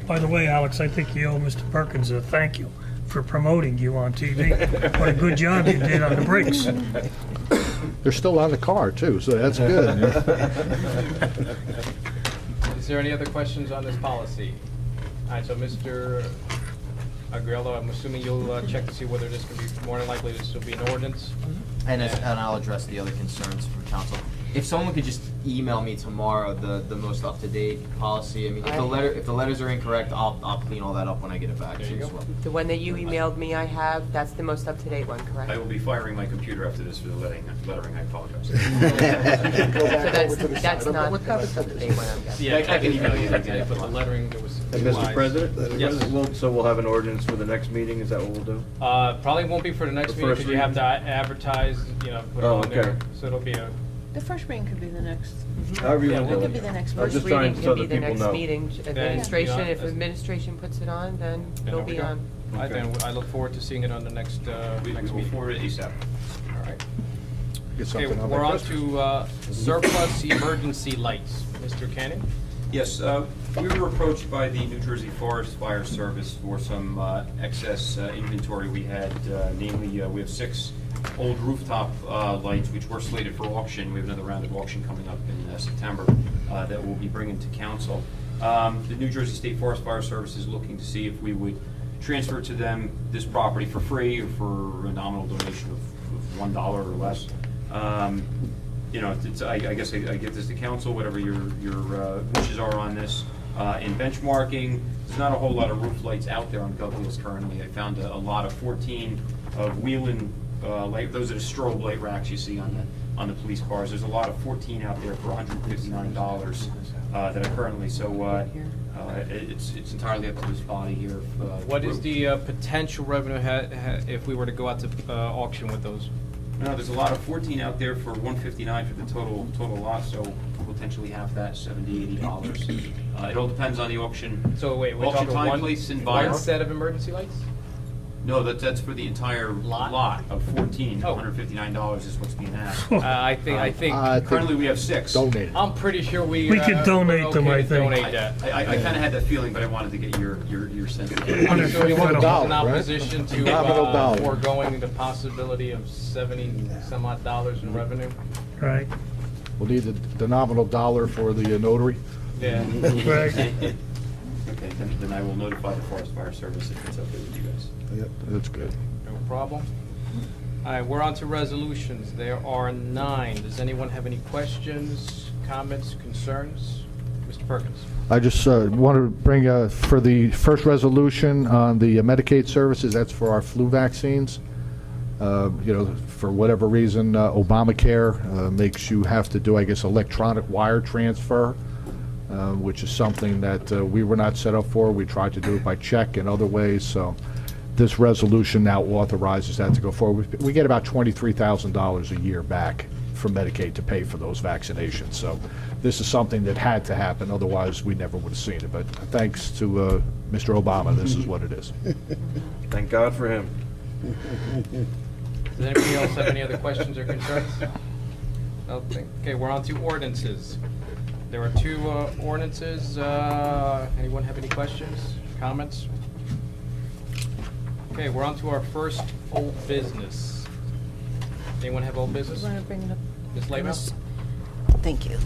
B: By the way, Alex, I think you owe Mr. Perkins a thank you for promoting you on TV. What a good job you did on the brakes.
G: They're still on the car, too, so that's good.
A: Is there any other questions on this policy? All right, so Mr. Agriello, I'm assuming you'll check to see whether this can be, more than likely this will be an ordinance.
D: And I'll address the other concerns from council. If someone could just email me tomorrow the most up-to-date policy. I mean, if the letters are incorrect, I'll clean all that up when I get it back.
A: There you go.
D: as well.
C: The one that you emailed me, that's the most up-to-date one, correct?
E: I will be firing my computer after this for the lettering, I apologize.
C: So that's not the most up-to-date one, I'm guessing.
A: Yeah, I can email you again, but the lettering, there was.
F: And Mr. President?
A: Yes.
F: So we'll have an ordinance for the next meeting, is that what we'll do?
A: Probably won't be for the next
F: The
A: meeting,
F: first
A: because you have to
F: reading?
A: advertise, you know, put it
F: Oh,
A: on there.
F: okay.
A: So it'll be a,
H: The first reading could be the next.
F: However you
A: Yeah,
F: want
A: we'll
F: to
H: It
F: do
H: could be the next
F: I'm
H: one.
F: just
C: First
F: trying
C: reading
F: so
C: can be
F: that
C: the
F: people
C: next
F: know.
C: meeting. Administration,
A: yeah,
C: if
A: that's-
C: administration puts it on, then
A: Then
C: it'll
A: there we
C: be
A: go.
C: on.
A: I look forward to seeing it on the next,
E: We
A: next
E: will
A: meeting.
E: forward it ASAP.
A: All right.
G: Get
A: Okay,
G: something
A: we're
G: by
A: on
G: Christmas.
A: to surplus emergency lights. Mr. Cannon?
E: Yes, we were approached by the New Jersey Forest Fire Service for some excess inventory we had. Namely, we have 6 old rooftop lights which were slated for auction. We have another round of auction coming up in September that we'll be bringing to council. The New Jersey State Forest Fire Service is looking to see if we would transfer to them this property for free or for a nominal donation of $1 or less. You know, I guess I give this to council, whatever your wishes are on this. In benchmarking, there's not a whole lot of roof lights out there on Gov Wheels currently. I found a lot of 14 of Wheelan light, those are the strobe light racks you see on the police cars. There's a lot of 14 out there for $159 that are currently, so it's entirely up to this body here.
A: What is the potential revenue if we were to go out to auction with those?
E: No, there's a lot of 14 out there for $159 for the total lot, so potentially half that, $70, $80. It all depends on the auction.
A: So wait, we're
E: Auction
A: talking
E: time,
A: one,
E: place, and
A: one
E: buyer.
A: set of emergency lights?
E: No, that's for the entire lot of 14.
A: Oh.
E: $159 is what's being asked.
A: I think
E: Currently, we have 6.
G: Donate it.
A: I'm pretty sure we
B: could donate
A: we're
B: them,
A: okay
B: I
A: to
B: think.
A: Donate that.
E: I kind of had that feeling, but I wanted to get your sense of it.
A: So you want
G: $1,
A: in
G: right?
A: opposition to
G: Nominal dollar.
A: foregoing the possibility of 70 some odd dollars in revenue?
B: Right,
G: We'll need the nominal dollar for the notary.
A: Yeah.
B: right.
E: Okay, then I will notify the Forest Fire Service if it's okay with you guys.
J: Yep.
G: That's good.
A: No problem. All right, we're on to resolutions. There are 9. Does anyone have any questions, comments, concerns? Mr. Perkins?
G: I just want to bring, for the first resolution on the Medicaid services, that's for our flu vaccines. For whatever reason, Obamacare makes you have to do, I guess, electronic wire transfer, which is something that we were not set up for. We tried to do it by check and other ways, so this resolution now authorizes that to go forward. We get about $23,000 a year back from Medicaid to pay for those vaccinations. So this is something that had to happen, otherwise we never would have seen it. But thanks to Mr. Obama, this is what it is.
F: Thank God for him.
A: Does anybody else have any other questions or concerns? Nothing. Okay, we're on to ordinances. There are 2 ordinances. Anyone have any questions, comments? Okay, we're on to our first old business. Anyone have old business?
H: Want to bring it up?
A: Ms. Laymout?
H: Thank you.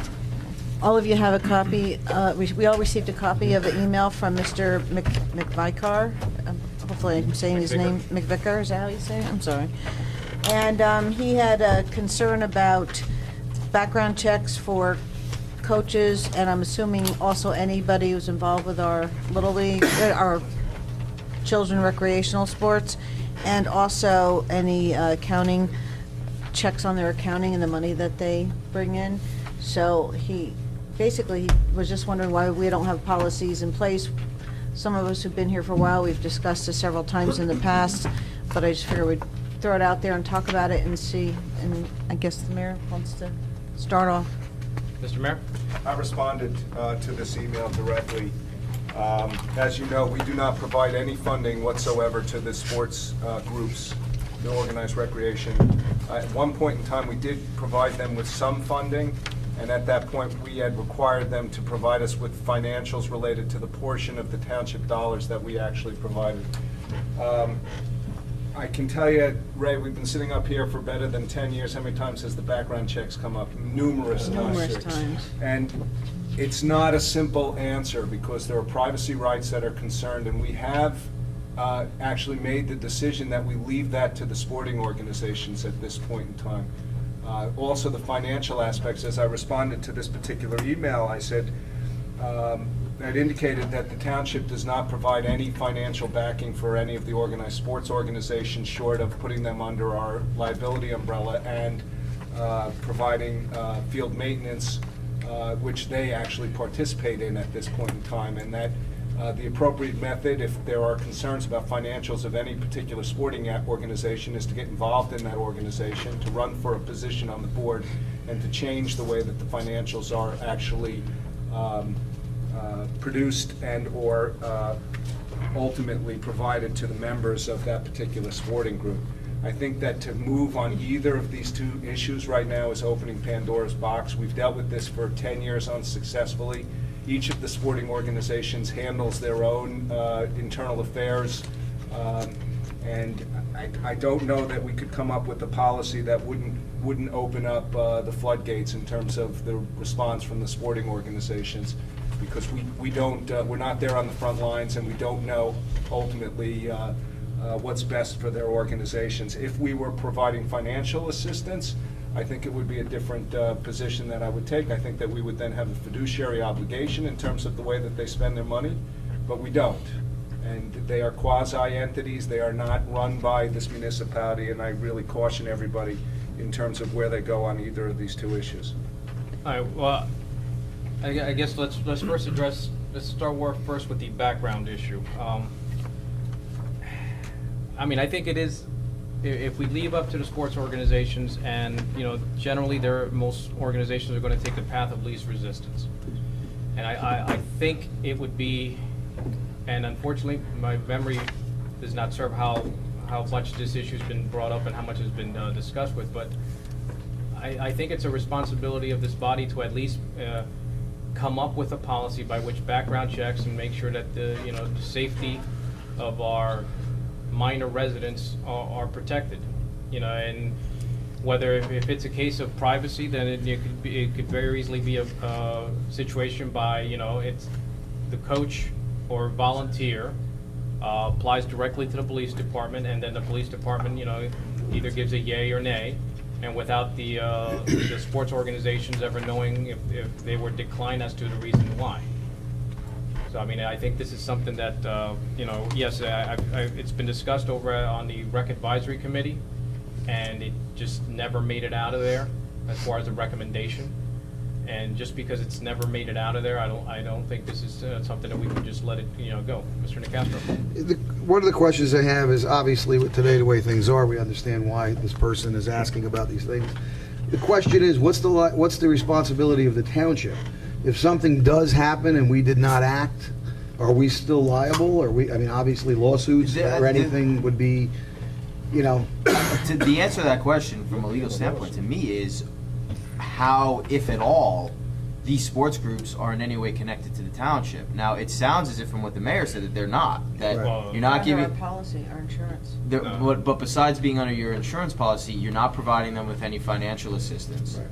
H: All of you have a copy, we all received a copy of an email from Mr. McVicar. Hopefully I'm saying his name, McVicar, is that how you say it? I'm sorry. And he had a concern about background checks for coaches, and I'm assuming also anybody who's involved with our Little League, our children recreational sports, and also any accounting checks on their accounting and the money that they bring in. So he was just wondering why we don't have policies in place. Some of us who've been here for a while, we've discussed this several times in the past, but I just figured we'd throw it out there and talk about it and see, and I guess the mayor wants to start off.
A: Mr. Mayor?
K: I responded to this email directly. As you know, we do not provide any funding whatsoever to the sports groups, no organized recreation. At one point in time, we did provide them with some funding, and at that point, we had required them to provide us with financials related to the portion of the township dollars that we actually provided. I can tell you, Ray, we've been sitting up here for better than 10 years. How many times has the background checks come up? Numerous times. And it's not a simple answer because there are privacy rights that are concerned, and we have actually made the decision that we leave that to the sporting organizations at this point in time. Also, the financial aspects, as I responded to this particular email, I said, I'd indicated that the township does not provide any financial backing for any of the organized sports organizations short of putting them under our liability umbrella and providing field maintenance, which they actually participate in at this point in time, and that the appropriate method, if there are concerns about financials of any particular sporting organization, is to get involved in that organization, to run for a position on the board, and to change the way that the financials are actually produced and/or ultimately provided to the members of that particular sporting group. I think that to move on either of these 2 issues right now is opening Pandora's box. We've dealt with this for 10 years unsuccessfully. Each of the sporting organizations handles their own internal affairs, and I don't know that we could come up with a policy that wouldn't open up the floodgates in terms of the response from the sporting organizations, because we're not there on the front lines, and we don't know ultimately what's best for their organizations. If we were providing financial assistance, I think it would be a different position that I would take. I think that we would then have a fiduciary obligation in terms of the way that they spend their money, but we don't. And they are quasi-entities. They are not run by this municipality, and I really caution everybody in terms of where they go on either of these two issues.
A: All right, well, I guess let's first address, let's start first with the background issue. I mean, I think it is, if we leave up to the sports organizations, and, you know, generally most organizations are going to take the path of least resistance. And I think it would be, and unfortunately, my memory does not serve how much this issue's been brought up and how much has been discussed with, but I think it's a responsibility of this body to at least come up with a policy by which background checks and make sure that the safety of our minor residents are protected. You know, and whether if it's a case of privacy, then it could very easily be a situation by, it's the coach or volunteer applies directly to the police department, and then the police department, either gives a yay or nay, and without the sports organizations ever knowing if they were declined as to the reason why. So, I mean, I think this is something that, yes, it's been discussed over on the Rec Advisory Committee, and it just never made it out of there as far as a recommendation. And just because it's never made it out of there, I don't think this is something that we can just let it, go. Mr. Nicastro.
J: One of the questions I have is, obviously, with today, the way things are, we understand why this person is asking about these things. The question is, what's the responsibility of the township? If something does happen and we did not act, are we still liable? Obviously lawsuits or anything would be,
D: The answer to that question from a legal standpoint to me is how, if at all, these sports groups are in any way connected to the township. Now, it sounds as if from what the mayor said that they're not. That
J: Right.
D: you're not
H: Under
D: giving...
H: our policy, our insurance.
D: But besides being under your insurance policy, you're not providing them with any financial assistance.
J: Right.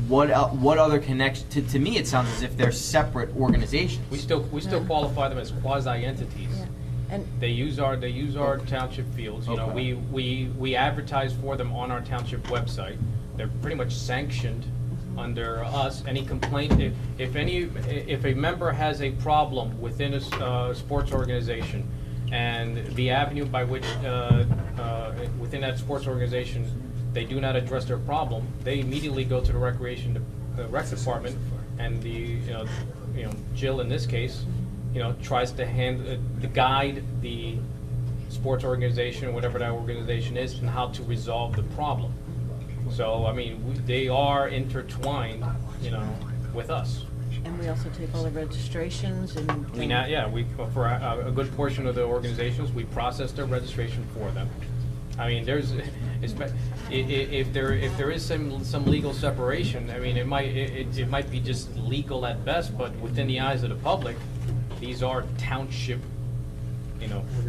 D: What other connection? To me, it sounds as if they're separate organizations.
A: We still qualify them as quasi-entities.
H: Yeah. And
A: They use our township fields,
D: Okay.
A: we advertise for them on our township website. They're pretty much sanctioned under us. Any complaint, if a member has a problem within a sports organization, and the avenue by which, within that sports organization, they do not address their problem, they immediately go to the rec department, and Jill in this case, tries to guide the sports organization, whatever that organization is, and how to resolve the problem. So, I mean, they are intertwined, with us.
H: and we also take all the registrations and.
A: For a good portion of the organizations, we process their registration for them. I mean, if there is some legal separation, I mean, it might be just legal at best, but within the eyes of the public, these are township,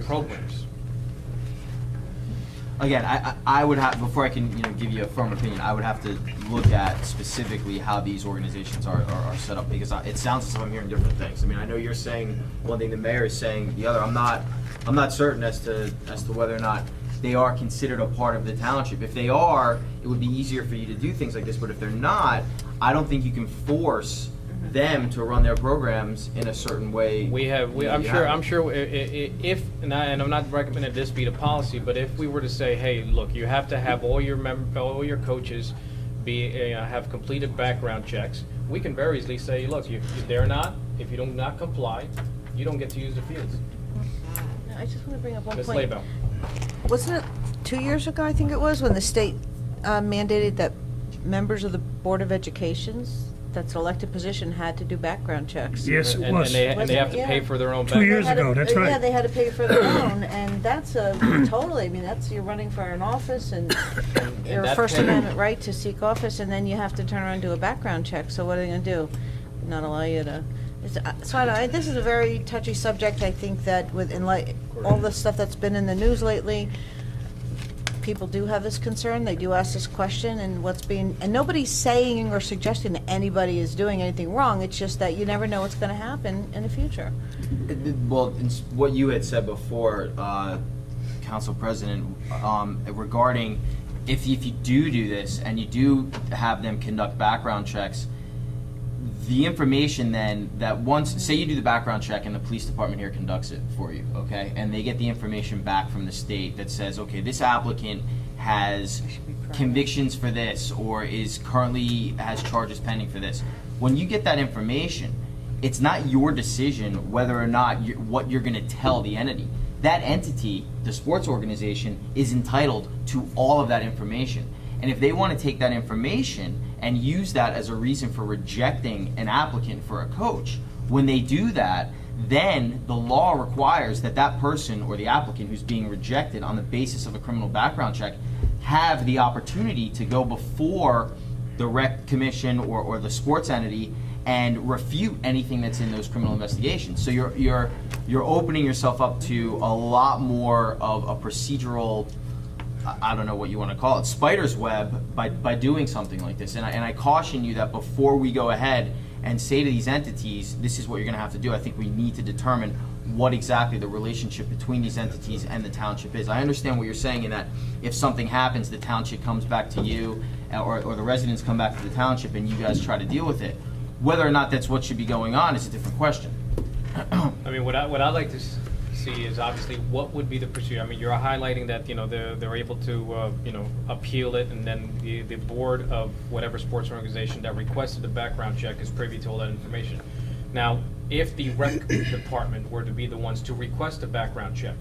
A: programs.
D: Again, I would have, before I can give you a firm opinion, I would have to look at specifically how these organizations are set up, because it sounds as if I'm hearing different things. I mean, I know you're saying one thing, the mayor is saying the other. I'm not certain as to whether or not they are considered a part of the township. If they are, it would be easier for you to do things like this. But if they're not, I don't think you can force them to run their programs in a certain way.
A: I'm sure if, and I'm not recommending this be the policy, but if we were to say, hey, look, you have to have all your coaches have completed background checks, we can very easily say, look, if you do not comply, you don't get to use the fields.
H: I just want to bring up one
A: Ms.
H: point.
A: Labelle.
H: Wasn't it 2 years ago, I think it was, when the state mandated that members of the Board of Education's, that's an elected position, had to do background checks?
B: Yes, it
A: And
B: was.
A: they have to pay for their own
B: 2 years
A: background.
B: ago, that's right.
H: Yeah, they had to pay for their own, and that's you're running for an office, and your
A: that
H: First
A: pay-
H: Amendment right to seek office, and then you have to turn around and do a background check, so what are they gonna do? Not allow you to, this is a very touchy subject. I think that all the stuff that's been in the news lately, people do have this concern, they do ask this question, and nobody's saying or suggesting that anybody is doing anything wrong, it's just that you never know what's gonna happen in the future.
D: Well, it's what you had said before, Council President, regarding if you do this and you do have them conduct background checks, the information then that once, say you do the background check and the police department here conducts it for you, okay, and they get the information back from the state that says, okay, this applicant has convictions for this or is currently has charges pending for this. When you get that information, it's not your decision whether or not what you're going to tell the entity. That entity, the sports organization, is entitled to all of that information. And if they want to take that information and use that as a reason for rejecting an applicant for a coach, when they do that, then the law requires that that person or the applicant who's being rejected on the basis of a criminal background check have the opportunity to go before the rec commission or the sports entity and refute anything that's in those criminal investigations. So you're opening yourself up to a lot more of a procedural, I don't know what you want to call it, spider's web by doing something like this. And I caution you that before we go ahead and say to these entities, this is what you're going to have to do, I think we need to determine what exactly the relationship between these entities and the township is. I understand what you're saying in that if something happens, the township comes back to you or the residents come back to the township and you guys try to deal with it. Whether or not that's what should be going on is a different question.
A: I mean, what I'd like to see is obviously what would be the procedure. I mean, you're highlighting that, you know, they're able to, you know, appeal it, and then the board of whatever sports organization that requested the background check is privy to all that information. Now, if the rec department were to be the ones to request a background check,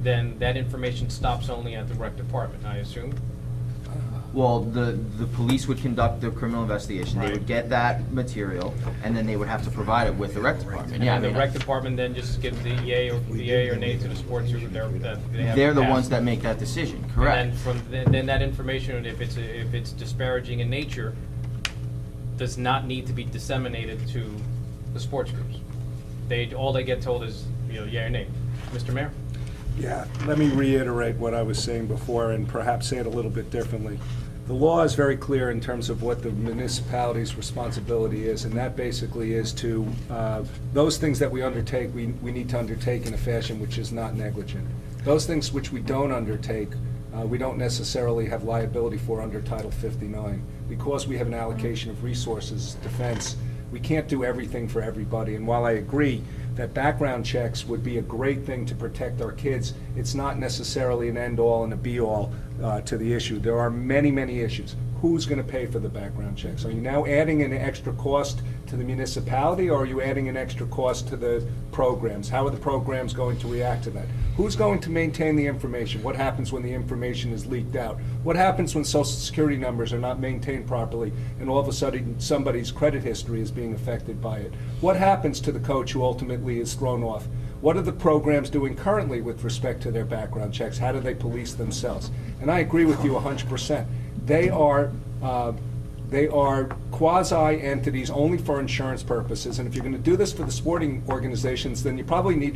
A: then that information stops only at the rec department, I assume?
D: Well, the police would conduct the criminal investigation. They would get that material, and then they would have to provide it with the rec department. Yeah,
A: And the rec department then just gives the yay or nay to the sports who
D: they're the ones that make that decision. Correct.
A: And then that information, if it's disparaging in nature, does not need to be disseminated to the sports groups. All they get told is, you know, yay or nay. Mr. Mayor?
K: Yeah, let me reiterate what I was saying before and perhaps say it a little bit differently. The law is very clear in terms of what the municipality's responsibility is, and that basically is to, those things that we undertake, we need to undertake in a fashion which is not negligent. Those things which we don't undertake, we don't necessarily have liability for under Title 59. Because we have an allocation of resources, defense, we can't do everything for everybody. And while I agree that background checks would be a great thing to protect our kids, it's not necessarily an end-all and a be-all to the issue. There are many, many issues. Who's going to pay for the background checks? Are you now adding an extra cost to the municipality, or are you adding an extra cost to the programs? How are the programs going to react to that? Who's going to maintain the information? What happens when the information is leaked out? What happens when Social Security numbers are not maintained properly and all of a sudden somebody's credit history is being affected by it? What happens to the coach who ultimately is thrown off? What are the programs doing currently with respect to their background checks? How do they police themselves? And I agree with you 100%. They are quasi-entities only for insurance purposes, and if you're going to do this for the sporting organizations, then you probably need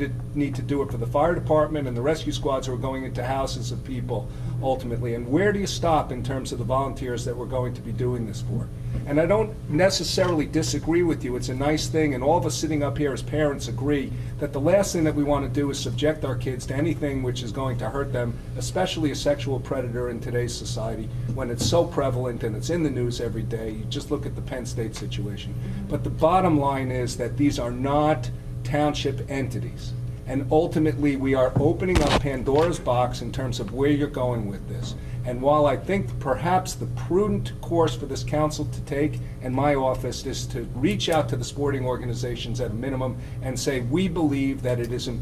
K: to do it for the fire department and the rescue squads who are going into houses of people ultimately. And where do you stop in terms of the volunteers that we're going to be doing this for? And I don't necessarily disagree with you. It's a nice thing, and all of us sitting up here as parents agree that the last thing that we want to do is subject our kids to anything which is going to hurt them, especially a sexual predator in today's society, when it's so prevalent and it's in the news every day. You just look at the Penn State situation. But the bottom line is that these are not township entities. And ultimately, we are opening up Pandora's box in terms of where you're going with this. And while I think perhaps the prudent course for this council to take and my office is to reach out to the sporting organizations at a minimum and say, we believe that it is an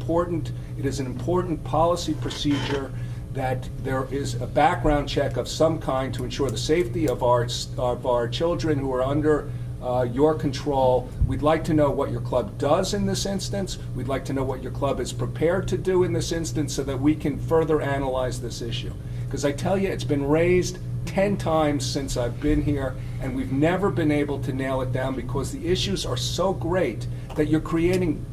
K: important policy procedure that there is a background check of some kind to ensure the safety of our children who are under your control. We'd like to know what your club does in this instance. We'd like to know what your club is prepared to do in this instance so that we can further analyze this issue. Because I tell you, it's been raised 10 times since I've been here, and we've never been able to nail it down because the issues are so great that you're creating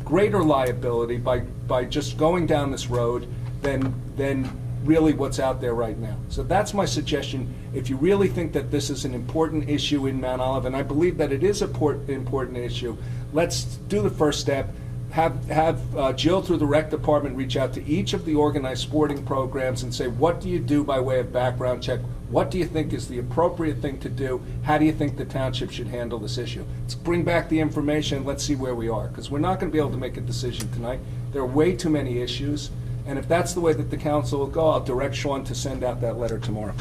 K: greater liability by just going down this road than really what's out there right now. So that's my suggestion. If you really think that this is an important issue in Mount Olive, and I believe that it is an important issue, let's do the first step. have Jill through the rec department reach out to each of the organized sporting programs and say, what do you do by way of background check? What do you think is the appropriate thing to do? How do you think the township should handle this issue? Let's bring back the information, let's see where we are, because we're not going to be able to make a decision tonight. There are way too many issues, and if that's the way that the council will go, I'll direct Sean to send out that letter tomorrow.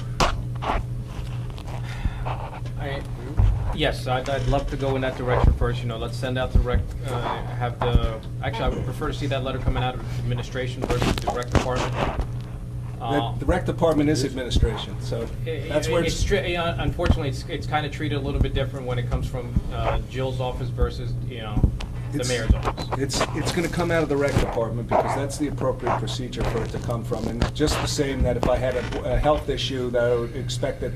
A: Yes, I'd love to go in that direction first, let's send out the actually, I would prefer to see that letter coming out of administration versus the rec department.
K: The rec department is administration, so that's where it's...
A: Unfortunately, it's kind of treated a little bit different when it comes from Jill's office versus, the mayor's office.
K: It's going to come out of the rec department because that's the appropriate procedure for it to come from. And just the same that if I had a health issue, that I would expect that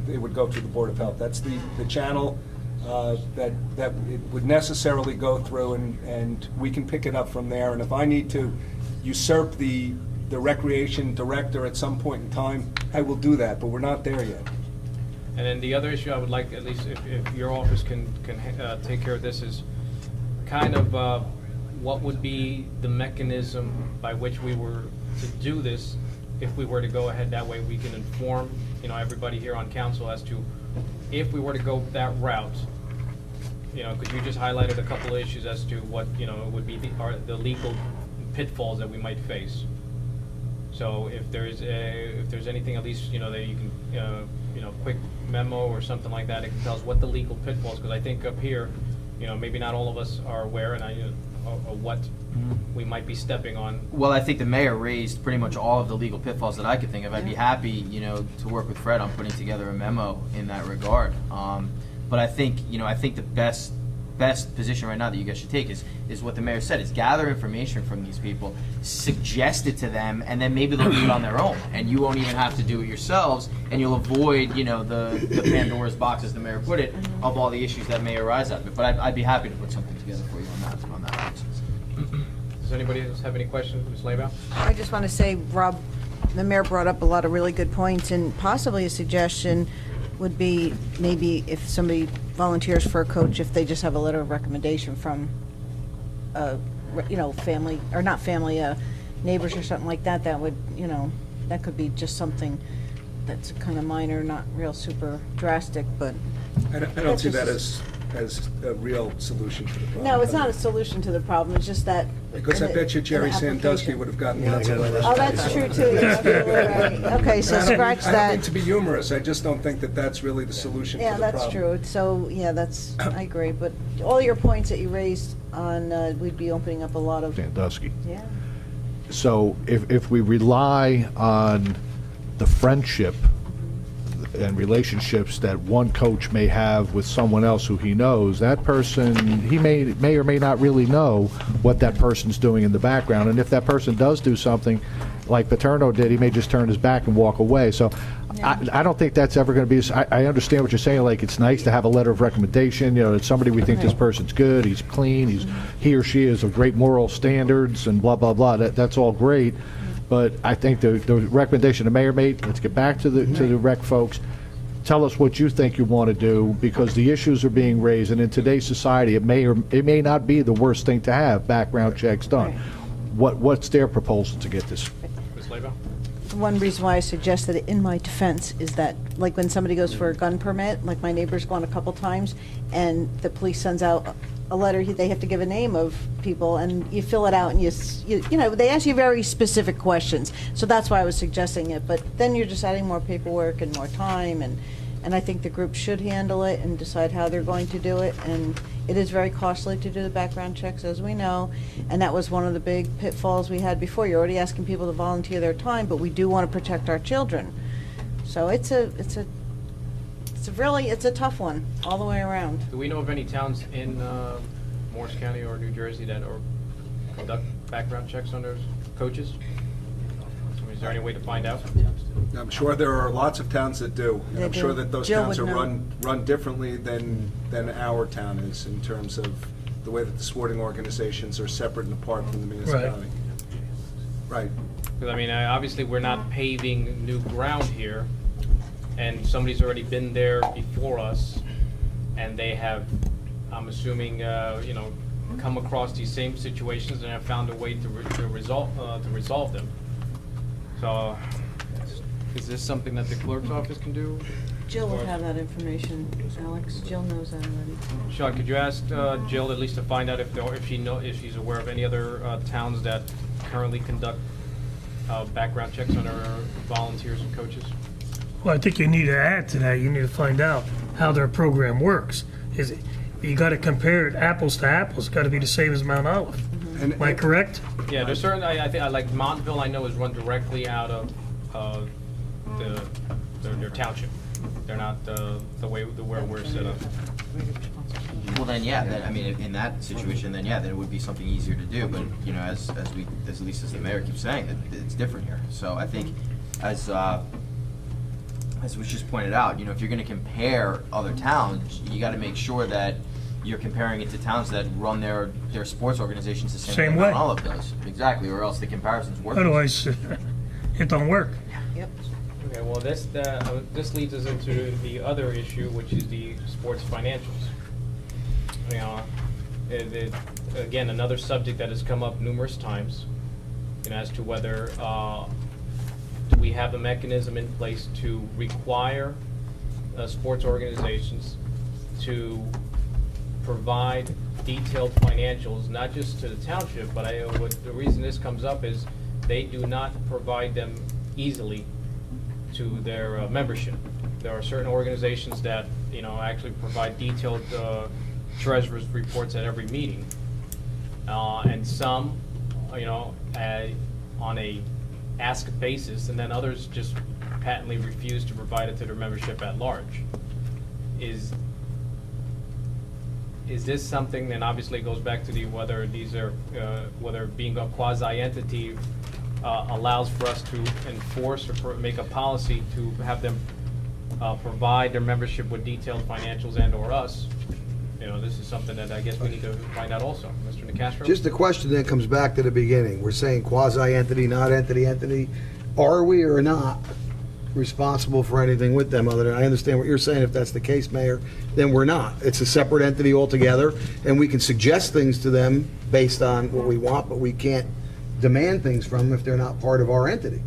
K: it would go through the Board of Health. That's the channel that it would necessarily go through, and we can pick it up from there. And if I need to usurp the recreation director at some point in time, I will do that, but we're not there yet.
A: And then the other issue I would like, at least if your office can take care of this, is kind of what would be the mechanism by which we were to do this if we were to go ahead. That way we can inform, everybody here on council as to if we were to go that route, because you just highlighted a couple of issues as to what, would be the legal pitfalls that we might face. So if there's anything, at least, that you can, quick memo or something like that, it can tell us what the legal pitfalls, because I think up here, maybe not all of us are aware of what we might be stepping on.
D: Well, I think the mayor raised pretty much all of the legal pitfalls that I could think of. I'd be happy, to work with Fred on putting together a memo in that regard. But I think, the best position right now that you guys should take is what the mayor said, is gather information from these people, suggest it to them, and then maybe they'll do it on their own, and you won't even have to do it yourselves, and you'll avoid, the Pandora's box, as the mayor put it, of all the issues that may arise out of it. But I'd be happy to put something together for you on that basis.
A: Does anybody else have any questions, Ms. Laybow?
H: I just want to say, Rob, the mayor brought up a lot of really good points, and possibly a suggestion would be maybe if somebody volunteers for a coach, if they just have a letter of recommendation from, family, or not family, neighbors or something like that, that would, that could be just something that's kind of minor, not real super drastic, but.
K: I don't see that as a real solution to the problem.
H: No, it's not a solution to the problem, it's just that.
K: Because I bet you Jerry Sandusky would have gotten lots of letters.
H: Oh, that's true too, yes, right. Okay, so scratch
K: I don't
H: that.
K: mean to be humorous, I just don't think that that's really the solution to the
H: Yeah,
K: problem.
H: that's true. So, yeah, I agree. But all your points that you raised on, we'd be opening up a lot of,
G: Sandusky.
H: yeah.
G: So if we rely on the friendship and relationships that one coach may have with someone else who he knows, that person, he may or may not really know what that person's doing in the background. And if that person does do something like Paterno did, he may just turn his back and walk away. So I don't think that's ever going to be, I understand what you're saying, like it's nice to have a letter of recommendation, that somebody we think this person's good, he's clean, he or she is of great moral standards and blah, blah, blah. That's all great. But I think the recommendation the mayor made, let's get back to the rec folks. Tell us what you think you want to do, because the issues are being raised, and in today's society, it may not be the worst thing to have background checks done. What's their proposal to get this?
A: Ms. Laybow?
H: One reason why I suggested it in my defense is that, like when somebody goes for a gun permit, like my neighbor's gone a couple times, and the police sends out a letter, they have to give a name of people, and you fill it out, and they ask you very specific questions. So that's why I was suggesting it, but then you're just adding more paperwork and more time, and I think the group should handle it and decide how they're going to do it, and it is very costly to do the background checks, as we know, and that was one of the big pitfalls we had before. You're already asking people to volunteer their time, but we do want to protect our children. So it's a tough one, all the way around.
A: Do we know of any towns in Morris County or New Jersey that conduct background checks on those coaches? Is there any way to find out?
K: I'm sure there are lots of towns that do. And I'm sure that those
H: Jill
K: towns are
H: would know.
K: run differently than our town is, in terms of the way that the sporting organizations are separate and apart from the municipality. Right.
A: Because, obviously, we're not paving new ground here, and somebody's already been there before us, and they have, I'm assuming, come across these same situations and have found a way to resolve them. So, is this something that the clerk's office can do?
H: Jill will have that information, Alex. Jill knows that already.
A: Sean, could you ask Jill at least to find out if she's aware of any other towns that currently conduct background checks on their volunteers and coaches?
B: Well, I think you need to add to that, you need to find out how their program works. You gotta compare it apples to apples, it's gotta be the same as Mount Olive. Am I correct?
A: Yeah, there's certain, I think, like Montville, I know is run directly out of their township. They're not the way where we're set up.
D: Well, then, yeah, I mean, in that situation, then it would be something easier to do, but, you know, as at least as the mayor keeps saying, it's different here. So I think, as was just pointed out, you know, if you're gonna compare other towns, you gotta make sure that you're comparing it to towns that run their sports organizations the same way Mount Olive does. Exactly, or else the comparison's worthless.
B: Otherwise, it don't work.
H: Yep.
A: Okay, well, this leads us into the other issue, which is the sports financials. You know, again, another subject that has come up numerous times, you know, as to whether do we have a mechanism in place to require sports organizations to provide detailed financials, not just to the township, but the reason this comes up is they do not provide them easily to their membership. There are certain organizations that, you know, actually provide detailed treasurer's reports at every meeting, and some, you know, on a ask basis, and then others just patently refuse to provide it to their membership at large. Is this something? Then obviously it goes back to whether these are whether being a quasi-entity allows for us to enforce or make a policy to have them provide their membership with detailed financials and/or us. You know, this is something that I guess we need to find out also. Mr. Nicastro?
J: Just the question then comes back to the beginning. We're saying quasi-entity, not entity. Are we or not responsible for anything with them other than, I understand what you're saying, if that's the case, Mayor, then we're not. It's a separate entity altogether, and we can suggest things to them based on what we want, but we can't demand things from them if they're not part of our entity.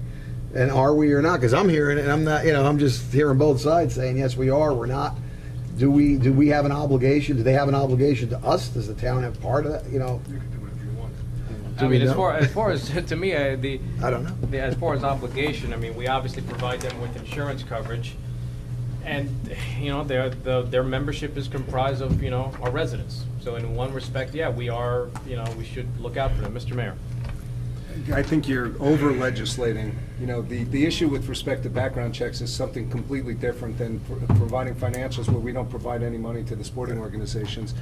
J: And are we or not? Because I'm hearing it, and I'm not, you know, I'm just hearing both sides saying, yes, we are, we're not. Do we have an obligation? Do they have an obligation to us? Does the town have part of that, you know?
K: You can do whatever you want.
A: I mean, as far as to me,
J: I don't know.
A: as far as obligation, I mean, we obviously provide them with insurance coverage, and you know, their membership is comprised of, you know, our residents. So in one respect, yeah, we are, you know, we should look out for them, Mr. Mayor.
K: I think you're over-legislating. You know, the issue with respect to background checks is something completely different than providing financials where we don't provide any money to the sporting organizations.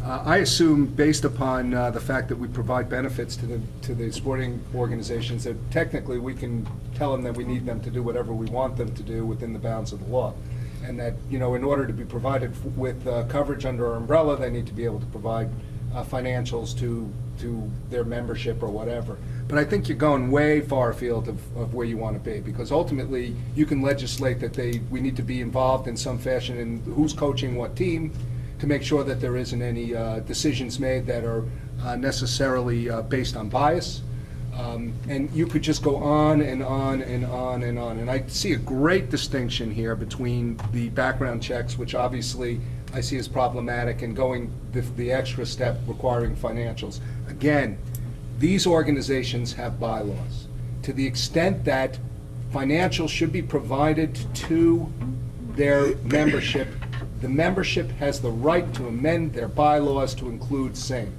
K: I assume, based upon the fact that we provide benefits to the sporting organizations, that technically we can tell them that we need them to do whatever we want them to do within the bounds of the law. And that, you know, in order to be provided with coverage under our umbrella, they need to be able to provide financials to their membership or whatever. But I think you're going way far afield of where you want to be, because ultimately you can legislate that we need to be involved in some fashion in who's coaching what team, to make sure that there isn't any decisions made that are necessarily based on bias. And you could just go on and on and on and on. And I see a great distinction here between the background checks, which obviously I see as problematic, and going the extra step requiring financials. Again, these organizations have bylaws. To the extent that financials should be provided to their membership, the membership has the right to amend their bylaws to include same.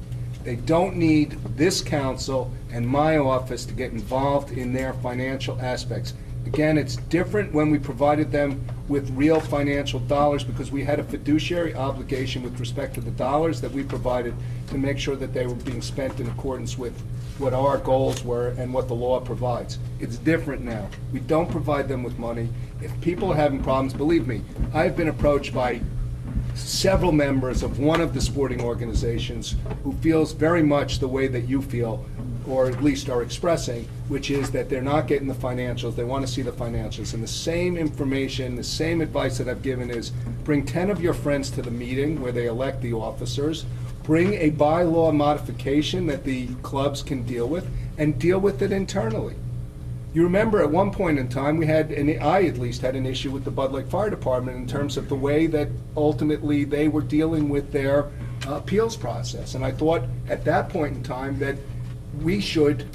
K: They don't need this council and my office to get involved in their financial aspects. Again, it's different when we provided them with real financial dollars, because we had a fiduciary obligation with respect to the dollars that we provided to make sure that they were being spent in accordance with what our goals were and what the law provides. It's different now. We don't provide them with money. If people are having problems, believe me, I've been approached by several members of one of the sporting organizations who feels very much the way that you feel, or at least are expressing, which is that they're not getting the financials, they want to see the financials. And the same information, the same advice that I've given is, bring 10 of your friends to the meeting where they elect the officers, bring a bylaw modification that the clubs can deal with, and deal with it internally. You remember at one point in time, we had, and I at least had an issue with the Bud Lake Fire Department in terms of the way that ultimately they were dealing with their appeals process. And I thought at that point in time that we should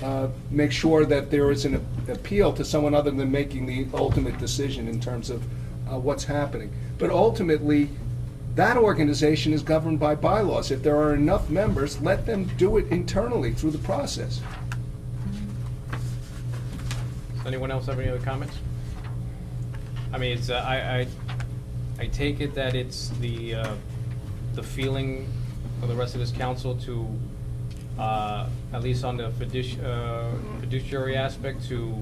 K: make sure that there is an appeal to someone other than making the ultimate decision in terms of what's happening. But ultimately, that organization is governed by bylaws. If there are enough members, let them do it internally through the process.
A: Does anyone else have any other comments? I mean, it's, I take it that it's the feeling of the rest of this council to, at least on the fiduciary aspect, to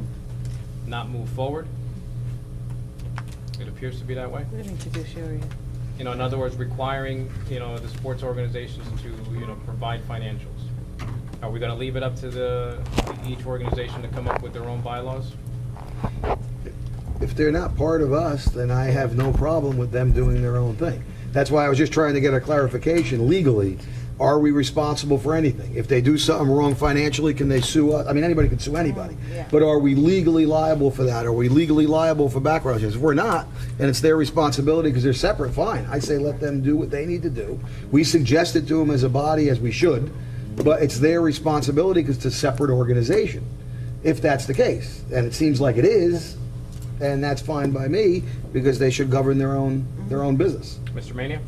A: not move forward? It appears to be that way.
H: What do you mean fiduciary?
A: You know, in other words, requiring, you know, the sports organizations to, you know, provide financials. Are we gonna leave it up to each organization to come up with their own bylaws?
J: If they're not part of us, then I have no problem with them doing their own thing. That's why I was just trying to get a clarification legally. Are we responsible for anything? If they do something wrong financially, can they sue us? I mean, anybody can sue anybody.
H: Yeah.
J: But are we legally liable for that? Are we legally liable for background checks? If we're not, and it's their responsibility because they're separate, fine. I say let them do what they need to do. We suggest it to them as a body, as we should, but it's their responsibility because it's a separate organization, if that's the case. And it seems like it is, and that's fine by me, because they should govern their own business.
A: Mr. Mania?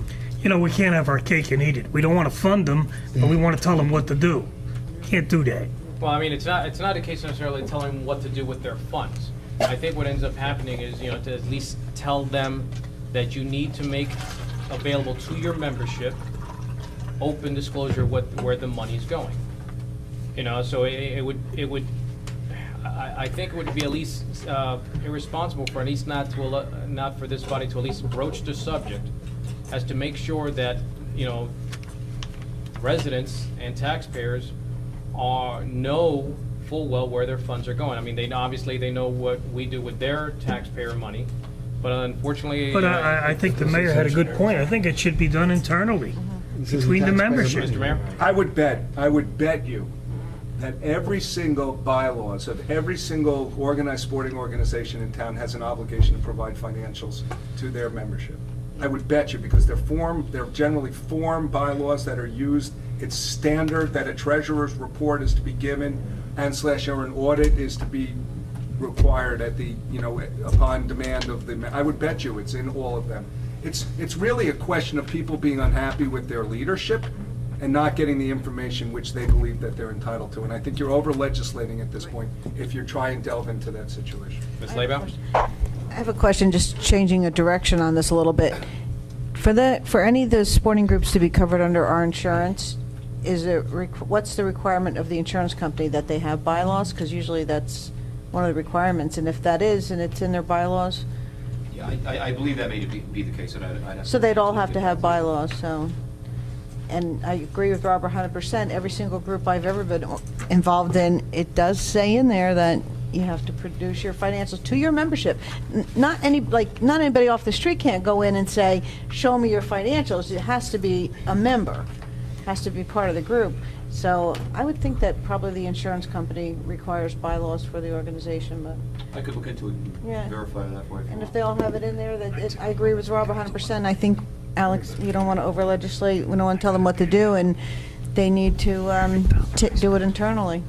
B: You know, we can't have our cake and eat it. We don't want to fund them, but we want to tell them what to do. Can't do that.
A: Well, I mean, it's not a case necessarily telling them what to do with their funds. I think what ends up happening is, you know, to at least tell them that you need to make available to your membership open disclosure where the money's going. You know, so it would I think it would be at least irresponsible for at least not for this body to at least broach the subject, as to make sure that, you know, residents and taxpayers know full well where their funds are going. I mean, they know what we do with their taxpayer money, but unfortunately.
B: But I think the mayor had a good point. I think it should be done internally, between the membership.
A: Mr. Mayor?
K: I would bet you that every single bylaws of every single organized sporting organization in town has an obligation to provide financials to their membership. I would bet you, because they're generally form bylaws that are used. It's standard that a treasurer's report is to be given, and or an audit is to be required at the, you know, upon demand of the, I would bet you it's in all of them. It's really a question of people being unhappy with their leadership and not getting the information which they believe that they're entitled to. And I think you're over-legislating at this point if you're trying to delve into that situation.
A: Ms. Laybow?
H: I have a question, just changing a direction on this a little bit. For any of the sporting groups to be covered under our insurance, what's the requirement of the insurance company, that they have bylaws? Because usually that's one of the requirements, and if that is, and it's in their bylaws,
E: Yeah, I believe that may be the case, and I'd have
H: so they'd all have to have bylaws, so. And I agree with Robert 100%. Every single group I've ever been involved in, it does say in there that you have to produce your financials to your membership. Not anybody off the street can't go in and say, show me your financials. It has to be a member, has to be part of the group. So I would think that probably the insurance company requires bylaws for the organization, but.
E: I could look into it
H: Yeah.
E: and verify that for you.
H: And if they all have it in there, I agree with Rob 100%. I think, Alex, we don't want to over-legislate. We don't want to tell them what to do, and they need to do it internally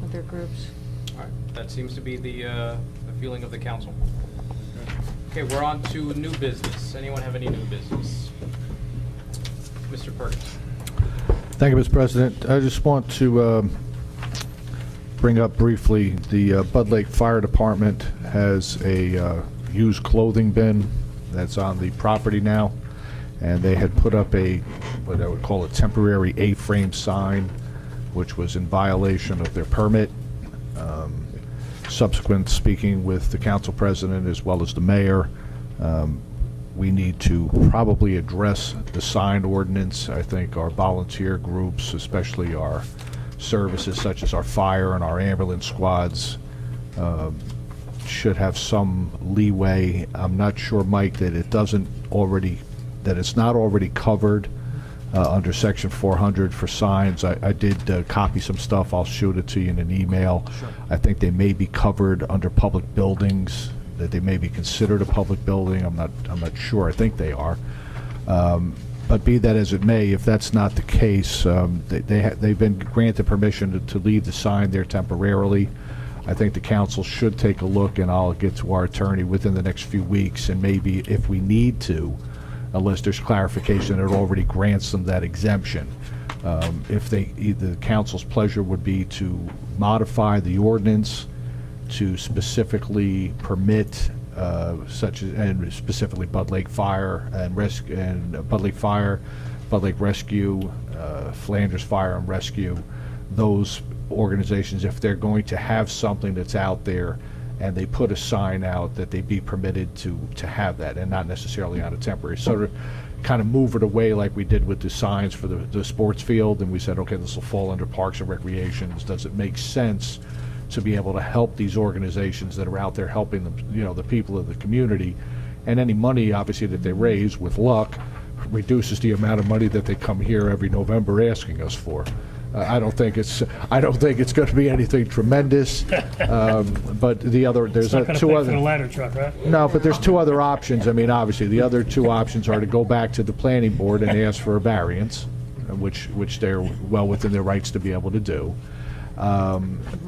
H: with their groups.
A: All right, that seems to be the feeling of the council. Okay, we're on to new business. Anyone have any new business? Mr. Perkins.
G: Thank you, Mr. President. I just want to bring up briefly, the Bud Lake Fire Department has a used clothing bin that's on the property now, and they had put up what I would call a temporary A-frame sign, which was in violation of their permit. Subsequent speaking with the council president as well as the mayor, we need to probably address the sign ordinance. I think our volunteer groups, especially our services such as our fire and our ambulance squads, should have some leeway. I'm not sure, Mike, that it's not already covered under Section 400 for signs. I did copy some stuff. I'll shoot it to you in an email. I think they may be covered under public buildings, that they may be considered a public building. I'm not sure. I think they are. But be that as it may, if that's not the case, they've been granted permission to leave the sign there temporarily. I think the council should take a look, and I'll get to our attorney within the next few weeks, and maybe if we need to, unless there's clarification that it already grants them that exemption, if the council's pleasure would be to modify the ordinance to specifically permit such as, and specifically Bud Lake Fire and Bud Lake Fire, Bud Lake Rescue, Flanders Fire and Rescue, those organizations, if they're going to have something that's out there and they put a sign out, that they be permitted to have that, and not necessarily on a temporary. So to kind of move it away like we did with the signs for the sports field, and we said, okay, this will fall under Parks and Recreations. Does it make sense to be able to help these organizations that are out there helping them, the people of the community? And any money, obviously, that they raise, with luck, reduces the amount of money that they come here every November asking us for. I don't think it's going to be anything tremendous, but there's
B: Not gonna
G: two
B: pay
G: other.
B: for the ladder truck, right?
G: No, but there's two other options. I mean, obviously, the other two options are to go back to the planning board and ask for a variance, which they're well within their rights to be able to do.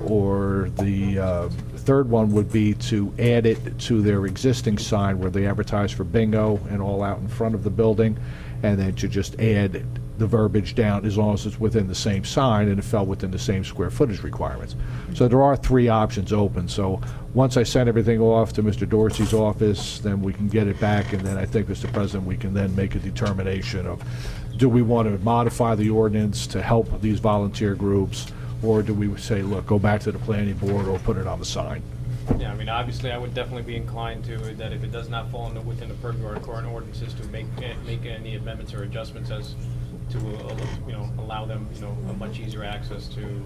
G: Or the third one would be to add it to their existing sign where they advertise for bingo and all out in front of the building, and then to just add the verbiage down as long as it's within the same sign and it fell within the same square footage requirements. So there are three options open. So once I send everything off to Mr. Dorsey's office, then we can get it back, and then I think, Mr. President, we can then make a determination of, do we want to modify the ordinance to help these volunteer groups, or do we say, look, go back to the planning board or put it on the sign?
A: Yeah, I mean, obviously, I would definitely be inclined to, that if it does not fall within the purview of our current ordinances, to make any amendments or adjustments as to, allow them, a much easier access to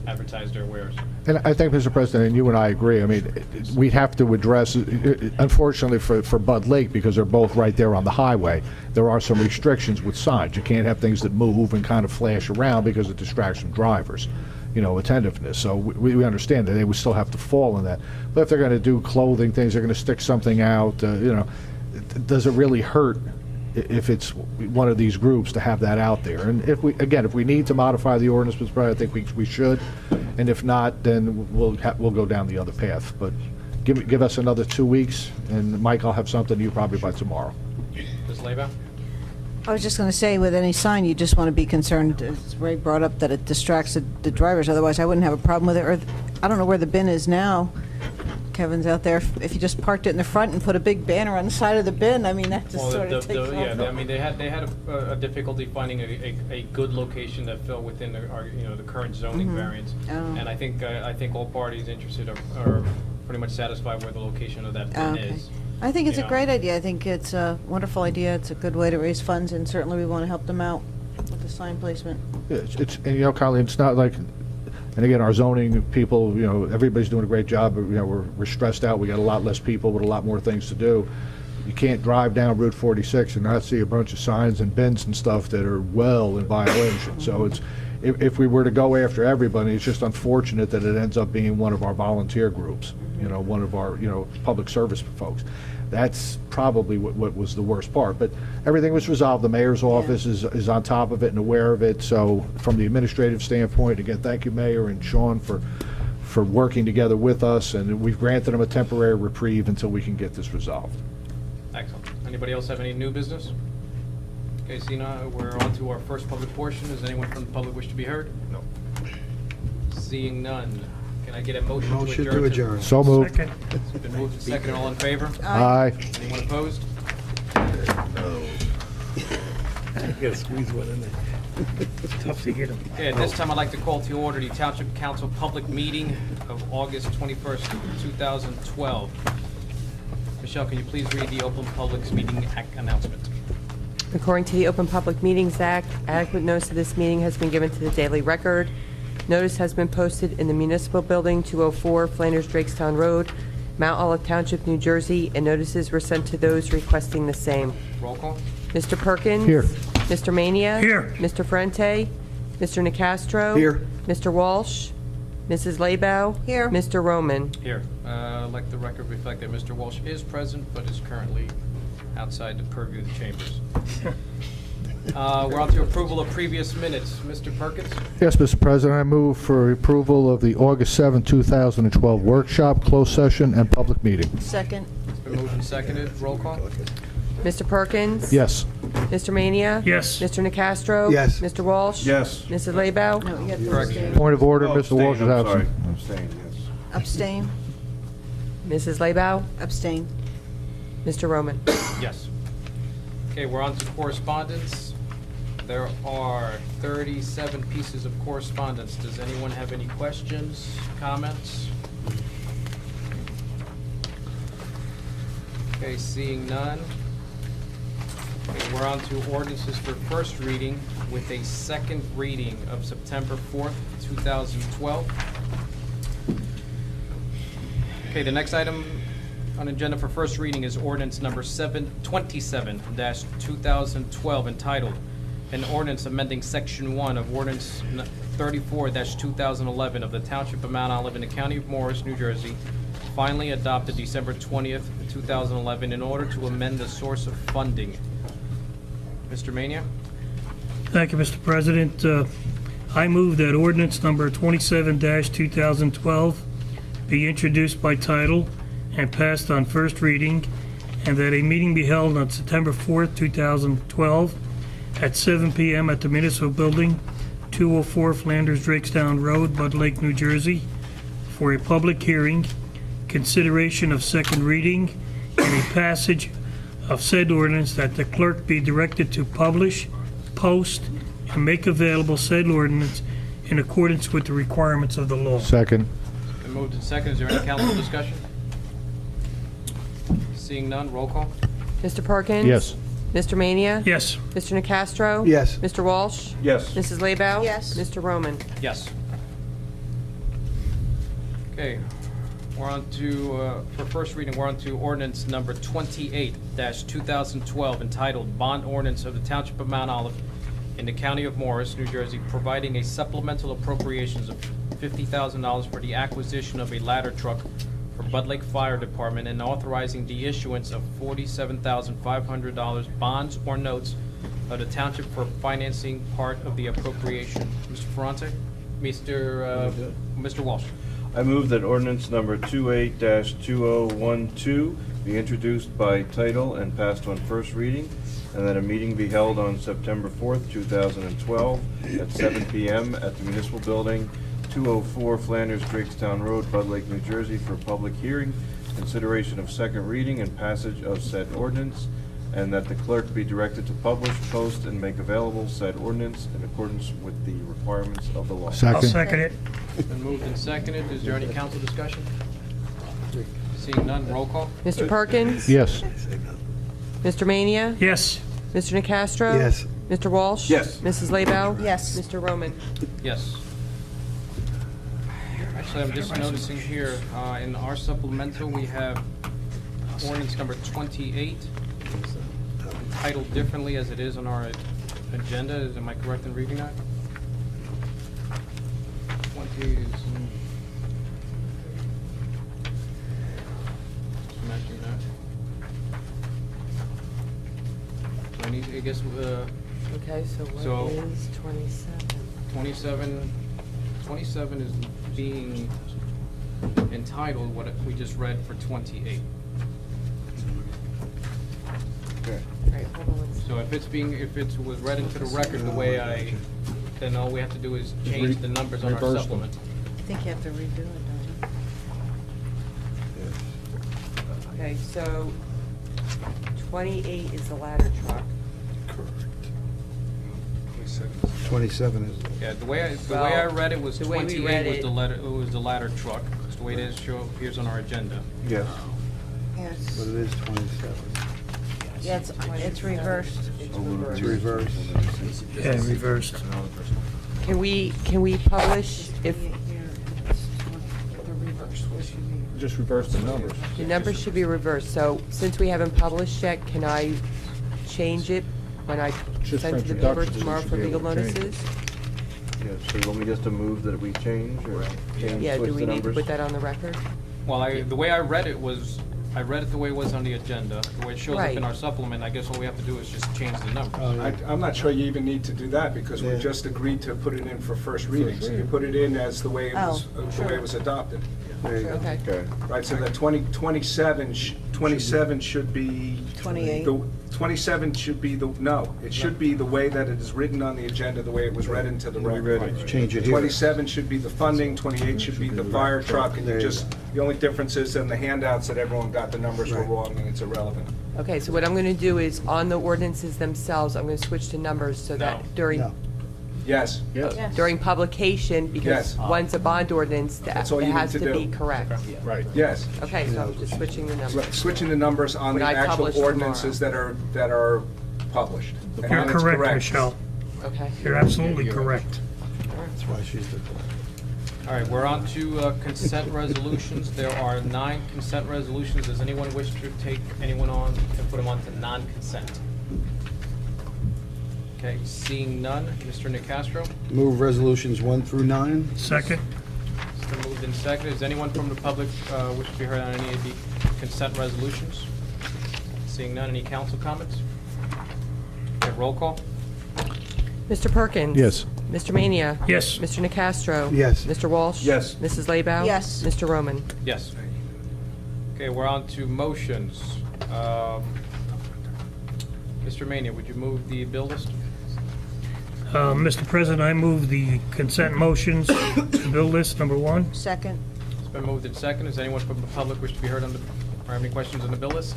A: advertise their wares.
G: And I think, Mr. President, and you and I agree, I mean, we'd have to address, unfortunately for Bud Lake, because they're both right there on the highway, there are some restrictions with signs. You can't have things that move and kind of flash around because it distracts from drivers, attentiveness. So we understand that they would still have to fall in that. But if they're going to do clothing things, they're going to stick something out, does it really hurt if it's one of these groups to have that out there? And if we need to modify the ordinance, Mr. President, I think we should. And if not, then we'll go down the other path. But give us another 2 weeks, and Mike, I'll have something to you probably by tomorrow.
A: Ms. Leyba?
H: I was just going to say, with any sign, you just want to be concerned, as Ray brought up, that it distracts the drivers. Otherwise, I wouldn't have a problem with it. Or I don't know where the bin is now. Kevin's out there. If you just parked it in the front and put a big banner on the side of the bin, I mean, that just sort of takes off.
A: Yeah, I mean, they had a difficulty finding a good location that fell within the current zoning variance.
H: Oh.
A: And I think all parties interested are pretty much satisfied where the location of that bin is.
H: I think it's a
A: Yeah.
H: great idea. I think it's a wonderful idea. It's a good way to raise funds, and certainly we want to help them out with the sign placement.
G: And Colleen, it's not like, and again, our zoning people, everybody's doing a great job, but, we're stressed out. We got a lot less people with a lot more things to do. You can't drive down Route 46 and not see a bunch of signs and bins and stuff that are well in violation. So if we were to go after everybody, it's just unfortunate that it ends up being one of our volunteer groups, one of our, public service folks. That's probably what was the worst part. But everything was resolved. The mayor's office is on top of it and aware of it. So from the administrative standpoint, again, thank you, Mayor and Sean, for working together with us. And we've granted them a temporary reprieve until we can get this resolved.
A: Excellent. Anybody else have any new business? Okay, Sina, we're on to our first public portion. Does anyone from the public wish to be heard? No. Seeing none. Can I get a motion to adjourn?
J: Motion to adjourn.
G: So moved.
B: Second.
A: It's been moved and seconded. All in favor?
G: Aye.
A: Anyone opposed?
B: You gotta squeeze one in there. Tough to get them.
A: Okay, at this time, I'd like to call to order the Township Council public meeting of August 21st, 2012. Michelle, can you please read the Open Public Meeting Act announcement?
C: According to the Open Public Meetings Act, adequate notice of this meeting has been given to the Daily Record. Notice has been posted in the Municipal Building, 204 Flanders Drakestown Road, Mount Olive Township, New Jersey, and notices were sent to those requesting the same.
A: Roll call?
C: Mr. Perkins?
G: Here.
C: Mr. Mania.
B: Here.
C: Mr. Ferrante. Mr. Nacastro.
J: Here.
C: Mr. Walsh. Mrs. Laybow.
H: Here.
C: Mr. Roman.
A: Here, let the record reflect that Mr. Walsh is present, but is currently outside the purview of the chambers. We're on to approval of previous minutes. Mr. Perkins?
G: Yes, Mr. President, I move for approval of the August 7, 2012 workshop, closed session, and public meeting.
H: Second.
A: It's been moved and seconded. Roll call?
C: Mr. Perkins?
G: Yes.
C: Mr. Mania?
B: Yes.
C: Mr. Nacastro?
J: Yes.
C: Mr. Walsh?
F: Yes.
C: Mrs. Laybow?
H: No, you have to
A: Correct.
H: abstain.
G: Point of order,
F: Oh,
G: Mr. Walsh is
F: abstain, I'm
G: absent.
F: sorry. Abstain, yes.
H: Abstain.
C: Mrs. Laybow?
H: Abstain.
C: Mr. Roman?
A: Yes. Okay, we're on to correspondence. There are 37 pieces of correspondence. Does anyone have any questions, comments? Okay, seeing none. Okay, we're on to ordinances for first reading with a second reading of September 4th, 2012. Okay, the next item on agenda for first reading is ordinance number 27-2012 entitled, an ordinance amending section 1 of ordinance 34-2011 of the Township of Mount Olive in the County of Morris, New Jersey, finally adopted December 20th, 2011, in order to amend the source of funding. Mr. Mania?
B: Thank you, Mr. President. I move that ordinance number 27-2012 be introduced by title and passed on first reading, and that a meeting be held on September 4th, 2012, at 7 p.m. at the Municipal Building, 204 Flanders Drakestown Road, Bud Lake, New Jersey, for a public hearing, consideration of second reading, and a passage of said ordinance, that the clerk be directed to publish, post, and make available said ordinance in accordance with the requirements of the law.
G: Second.
A: Been moved and seconded. Is there any council discussion? Seeing none, roll call?
C: Mr. Perkins?
G: Yes.
C: Mr. Mania?
B: Yes.
C: Mr. Nacastro?
J: Yes.
C: Mr. Walsh?
F: Yes.
C: Mrs. Laybow?
H: Yes.
C: Mr. Roman?
A: Yes. Okay, we're on to, for first reading, we're on to ordinance number 28-2012 entitled Bond Ordinance of the Township of Mount Olive in the County of Morris, New Jersey, providing a supplemental appropriations of $50,000 for the acquisition of a ladder truck for Bud Lake Fire Department, and authorizing the issuance of $47,500 bonds or notes of the township for financing part of the appropriation. Mr. Ferrante? Mr. Walsh?
F: I move that ordinance number 28-2012 be introduced by title and passed on first reading, and that a meeting be held on September 4th, 2012, at 7 p.m. at the Municipal Building, 204 Flanders Drakestown Road, Bud Lake, New Jersey, for public hearing, consideration of second reading, and passage of said ordinance, and that the clerk be directed to publish, post, and make available said ordinance in accordance with the requirements of the law.
B: I'll
G: Second.
B: second it.
A: Been moved and seconded. Is there any council discussion? Seeing none, roll call?
C: Mr. Perkins?
G: Yes.
C: Mr. Mania?
B: Yes.
C: Mr. Nacastro?
J: Yes.
C: Mr. Walsh?
F: Yes.
C: Mrs. Laybow?
H: Yes.
C: Mr. Roman?
A: Yes. Actually, I'm just noticing here, in our supplemental, we have ordinance number 28, titled differently as it is on our agenda. Am I correct in reading that? 20 is... Matching that. I need, I guess,
C: Okay, so
A: So-
C: what is 27?
A: 27 is being entitled what we just read for 28.
F: Okay.
C: Right, hold on one second.
A: So if it was read into the record the way then all we have to do is change the numbers on our
G: reverse them.
A: supplement.
H: I think you have to redo it, don't you?
C: Okay, so 28 is the ladder truck.
J: 27 is.
A: Yeah, the way I read it was
C: The way we
A: 28
C: read
A: was
C: it-
A: the letter, it was the ladder truck. It's the way it is appears on our agenda.
F: Yes.
H: Yes.
J: But it is 27.
H: Yeah, it's reversed.
C: It's
J: It's
C: reversed.
J: reversed.
B: Yeah, reversed.
C: Can we publish if,
G: Just reverse the numbers.
C: the numbers should be reversed, so since we haven't published yet, can I change it when I
G: Just
C: send
G: for
C: to the paper
G: introductions,
C: tomorrow
G: you
C: for
G: should be
C: legal
G: able to change
C: notices?
F: Yeah, so you want me just to move that we change, or change,
C: Yeah,
F: switch
C: do
F: the
C: we need to
F: numbers?
C: put that on the record?
A: Well, the way I read it was, I read it the way it was on the agenda, the way it shows up in
C: Right.
A: our supplement. I guess all we have to do is just change the numbers.
K: I'm not sure you even need to do that, because we
J: Yeah.
K: just agreed to put it in for first reading. So you put it in as the way it was, the way it was adopted.
J: There you go.
C: Okay.
F: Okay.
K: Right, so that 27 should be...
H: 28.
K: 27 should be it should be the way that it is written on the agenda, the way it was read into the
F: We
K: record.
F: read it.
J: Change it here.
K: 27 should be the funding, 28 should be the fire truck, and
J: There
K: you
J: you
K: just, the only difference is in the handouts that everyone got, the numbers were
J: Right.
K: wrong, and it's irrelevant.
C: Okay, so what I'm going to do is, on the ordinances themselves, I'm going to switch to numbers so
A: No.
C: that during,
J: No.
K: Yes.
C: during publication, because
K: Yes.
C: one's a bond ordinance, that
K: That's all
C: it
K: you need
C: has
K: to
C: to be
K: do.
C: correct.
G: Right.
K: Yes.
C: Okay, so I'm just switching the numbers.
K: Switching the numbers on
C: When
K: the
C: I
K: actual
C: publish
K: ordinances that are published. And
B: You're
K: then it's
B: correct, Michelle.
C: Okay.
B: You're absolutely correct.
J: That's why she's the...
A: All right, we're on to consent resolutions. There are 9 consent resolutions. Does anyone wish to take anyone on and put them on to non-consent? Okay, seeing none, Mr. Nacastro?
J: Move resolutions 1 through 9.
B: Second?
A: It's been moved and seconded. Does anyone from the public wish to be heard on any of the consent resolutions? Seeing none, any council comments? Okay, roll call?
C: Mr. Perkins?
G: Yes.
C: Mr. Mania?
B: Yes.
C: Mr. Nacastro?
J: Yes.
C: Mr. Walsh?
F: Yes.
C: Mrs. Laybow?
H: Yes.
C: Mr. Roman?
A: Yes. Okay, we're on to motions. Mr. Mania, would you move the bill list?
B: Mr. President, I move the consent motions, bill list number 1.
H: Second.
A: It's been moved and seconded. Does anyone from the public wish to be heard on the, or have any questions on the bill list?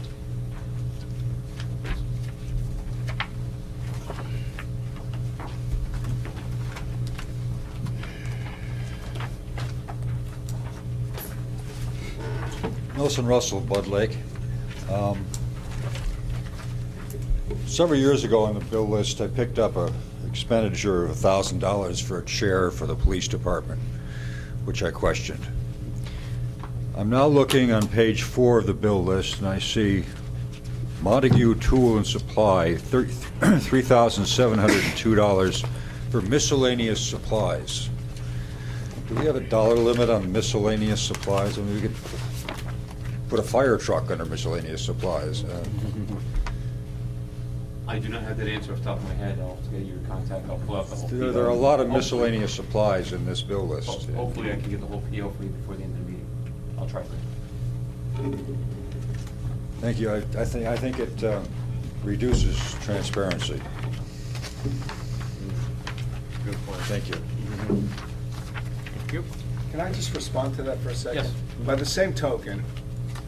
L: Nelson Russell, Bud Lake. Several years ago on the bill list, I picked up a expenditure of $1,000 for a chair for the police department, which I questioned. I'm now looking on page 4 of the bill list, and I see Montague Tool and Supply, $3,702 for miscellaneous supplies. Do we have a dollar limit on miscellaneous supplies? I mean, we could put a fire truck under miscellaneous supplies.
E: I do not have that answer off the top of my head. I'll have to get your contact. I'll pull up the whole PO.
L: There are a lot of miscellaneous supplies in this bill list.
E: Hopefully, I can get the whole PO for you before the end of the meeting. I'll try to.
L: Thank you. I think it reduces transparency.
F: Good point.
L: Thank you.
A: Thank you.
K: Can I just respond to that for a second?
A: Yes.
K: By the same token,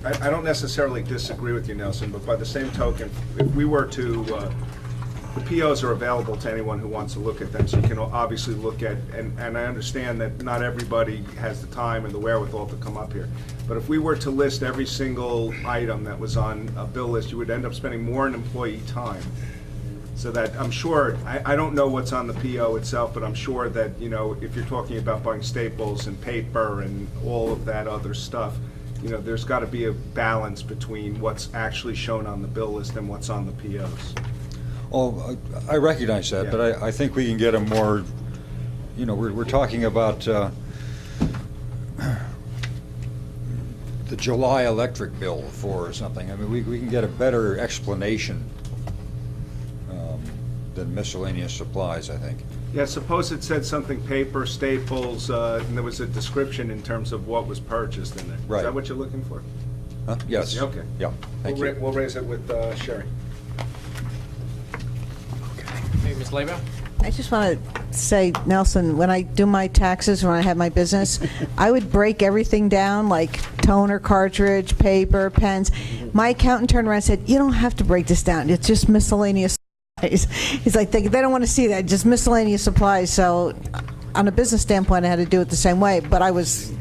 K: I don't necessarily disagree with you, Nelson, but by the same token, if we were to, the POs are available to anyone who wants to look at them, so you can obviously look at, and I understand that not everybody has the time and the wherewithal to come up here. But if we were to list every single item that was on a bill list, you would end up spending more in employee time. So that, I'm sure, I don't know what's on the PO itself, but I'm sure that, you know, if you're talking about buying staples and paper and all of that other stuff, you know, there's got to be a balance between what's actually shown on the bill list and what's on the POs.
L: Oh, I recognize that,
K: Yeah.
L: but I think we can get a more, you know, we're talking about the July electric bill for something. I mean, we can get a better explanation than miscellaneous supplies, I think.
K: Yeah, suppose it said something paper, staples, and there was a description in terms of what was purchased in there. Is
L: Right.
K: that what you're looking for?
L: Huh? Yes.
K: Okay.
L: Yeah, thank you.
K: We'll raise it with Sherry.
A: Hey, Ms. Laybow?
H: I just want to say, Nelson, when I do my taxes, when I have my business, I would break everything down, like toner, cartridge, paper, pens. My accountant turned around and said, "You don't have to break this down. It's just miscellaneous supplies." He's like, they don't want to see that, just miscellaneous supplies. So on a business standpoint, I had to do it the same way. But I was,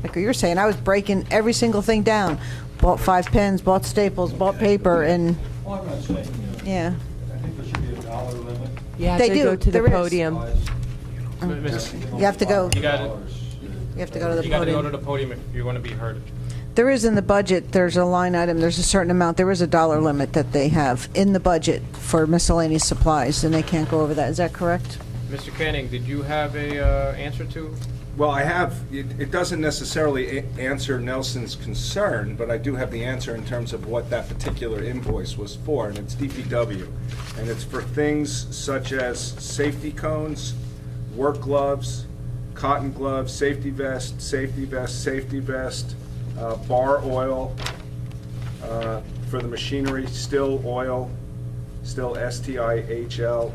H: like you were saying, I was breaking every single thing down. Bought 5 pens, bought staples, bought paper, and,
L: Well, I'm not saying,
H: yeah.
L: I think there should be a dollar limit.
C: You have
H: They
C: to
H: do.
C: go to the
H: There is.
C: podium.
A: Miss-
H: You have to go,
A: You gotta,
H: you have to go to the
A: you gotta go to
H: podium.
A: the podium if you want to be heard.
H: There is in the budget, there's a line item, there's a certain amount, there is a dollar limit that they have in the budget for miscellaneous supplies, and they can't go over that. Is that correct?
A: Mr. Canning, did you have a answer to?
K: Well, I have, it doesn't necessarily answer Nelson's concern, but I do have the answer in terms of what that particular invoice was for, and it's DPW. And it's for things such as safety cones, work gloves, cotton gloves, safety vest, bar oil, for the machinery, still oil, still STIHL,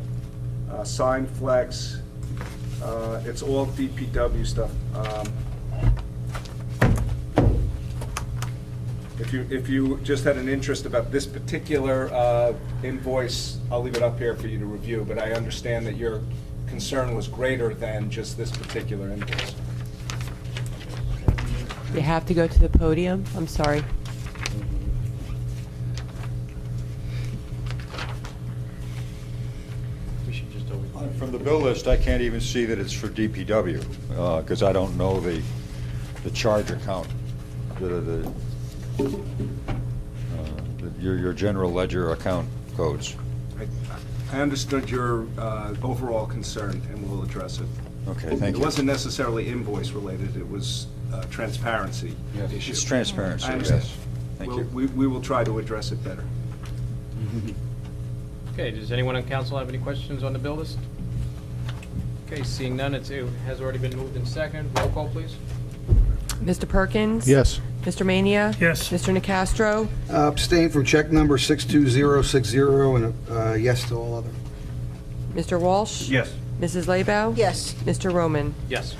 K: sign flex. It's all DPW stuff. If you just had an interest about this particular invoice, I'll leave it up here for you to review, but I understand that your concern was greater than just this particular invoice.
C: You have to go to the podium. I'm sorry.
A: We should just always.
L: From the bill list, I can't even see that it's for DPW, because I don't know the charge account, your general ledger account codes.
K: I understood your overall concern, and we'll address it.
L: Okay, thank
K: It
L: you.
K: wasn't necessarily invoice related, it was transparency issue.
L: It's transparency,
K: I understand.
L: yes. Thank
K: We'll-
L: you.
K: We will try to address it better.
A: Okay, does anyone on council have any questions on the bill list? Okay, seeing none, it has already been moved in second. Roll call, please.
C: Mr. Perkins?
G: Yes.
C: Mr. Mania?
B: Yes.
C: Mr. Nacastro?
J: Abstain from check number 62060 and yes to all other.
C: Mr. Walsh?
F: Yes.
C: Mrs. Laybow?
H: Yes.
C: Mr. Roman?
A: Yes.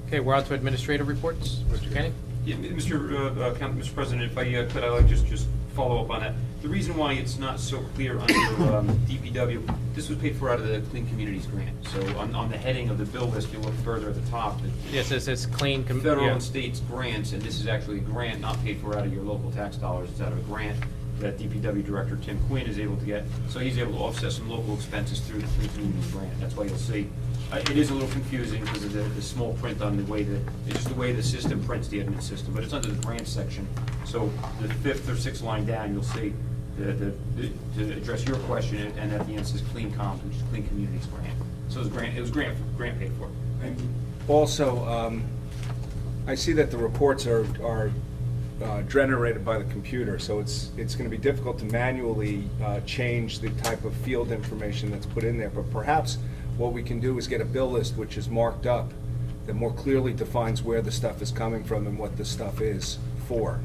A: Okay, we're on to administrative reports. Mr. Kenny?
E: Yeah, Mr. President, if I could, I'd like just follow up on that. The reason why it's not so clear under DPW, this was paid for out of the Clean Communities grant. So on the heading of the bill list, you look further at the top,
A: Yes, it says clean.
E: federal
A: yeah.
E: and states grants, and this is actually a grant not paid for out of your local tax dollars. It's out of a grant that DPW Director Tim Quinn is able to get. So he's able to offset some local expenses through the Clean Communities grant. That's why you'll see. It is a little confusing because of the small print on the way it's just the way the system prints, the admin system, but it's under the grant section. So the fifth or sixth line down, you'll see to address your question, and at the end says Clean Comms, which is Clean Communities grant. So it was grant paid for.
K: And also, I see that the reports are generated by the computer, so it's going to be difficult to manually change the type of field information that's put in there. But perhaps what we can do is get a bill list which is marked up that more clearly defines where the stuff is coming from and what the stuff is for,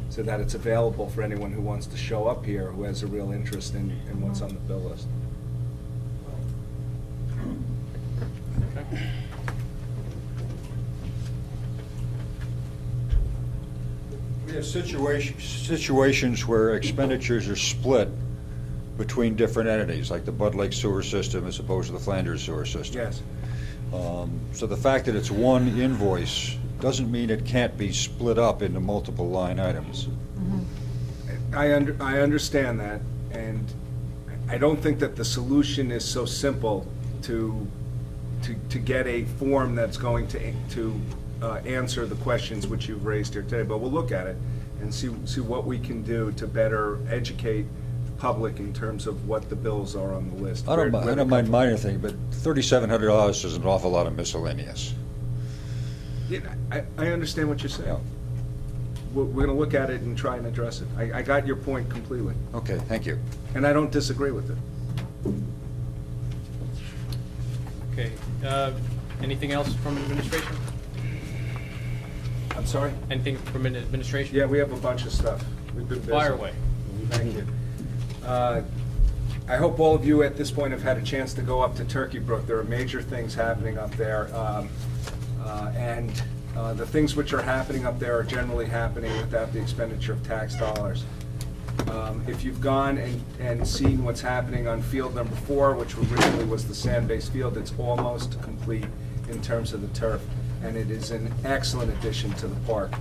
K: so that it's available for anyone who wants to show up here who has a real interest in what's on the bill list.
A: Okay.
L: We have situations where expenditures are split between different entities, like the Bud Lake sewer system as opposed to the Flanders sewer system.
K: Yes.
L: So the fact that it's one invoice doesn't mean it can't be split up into multiple line items.
K: I understand that, and I don't think that the solution is so simple to get a form that's going to answer the questions which you've raised here today. But we'll look at it and see what we can do to better educate the public in terms of what the bills are on the list.
L: I don't mind minor thing, but $3,700 is an awful lot of miscellaneous.
K: Yeah, I understand what you're saying. We're going to look at it and try and address it. I got your point completely,
L: Okay, thank you.
K: and I don't disagree with it.
A: Okay, anything else from administration?
K: I'm sorry?
A: Anything from administration?
K: Yeah, we have a bunch of stuff. We've been busy.
A: Fire away.
K: Thank you. I hope all of you at this point have had a chance to go up to Turkey Brook. There are major things happening up there. And the things which are happening up there are generally happening without the expenditure of tax dollars. If you've gone and seen what's happening on field number 4, which originally was the sand-based field, it's almost complete in terms of the turf, and it is an excellent addition to the park.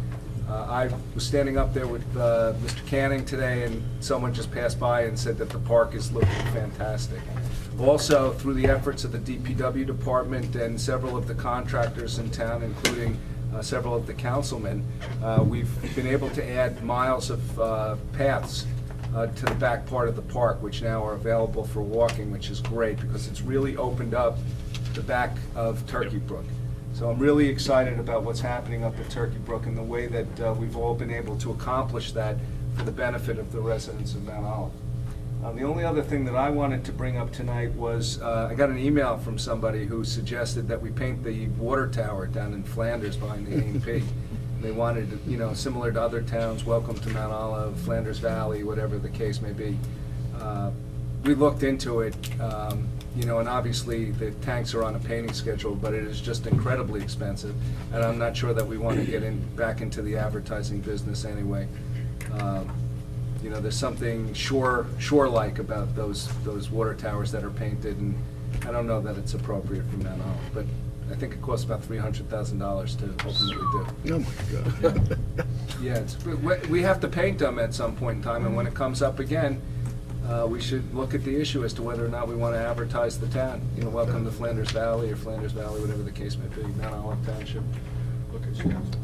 K: I was standing up there with Mr. Canning today, and someone just passed by and said that the park is looking fantastic. Also, through the efforts of the DPW department and several of the contractors in town, including several of the councilmen, we've been able to add miles of paths to the back part of the park, which now are available for walking, which is great, because it's really opened up the back of Turkey Brook. So I'm really excited about what's happening up at Turkey Brook and the way that we've all been able to accomplish that for the benefit of the residents of Mount Olive. The only other thing that I wanted to bring up tonight was, I got an email from somebody who suggested that we paint the water tower down in Flanders behind the A&P. They wanted, you know, similar to other towns, welcome to Mount Olive, Flanders Valley, whatever the case may be. We looked into it, you know, and obviously the tanks are on a painting schedule, but it is just incredibly expensive. And I'm not sure that we want to get back into the advertising business anyway. You know, there's something shore-like about those water towers that are painted, and I don't know that it's appropriate for Mount Olive, but I think it costs about $300,000 to ultimately do.
J: Oh, my God.
K: Yeah, we have to paint them at some point in time, and when it comes up again, we should look at the issue as to whether or not we want to advertise the town. You know, welcome to Flanders Valley, or Flanders Valley, whatever the case may be, Mount Olive Township.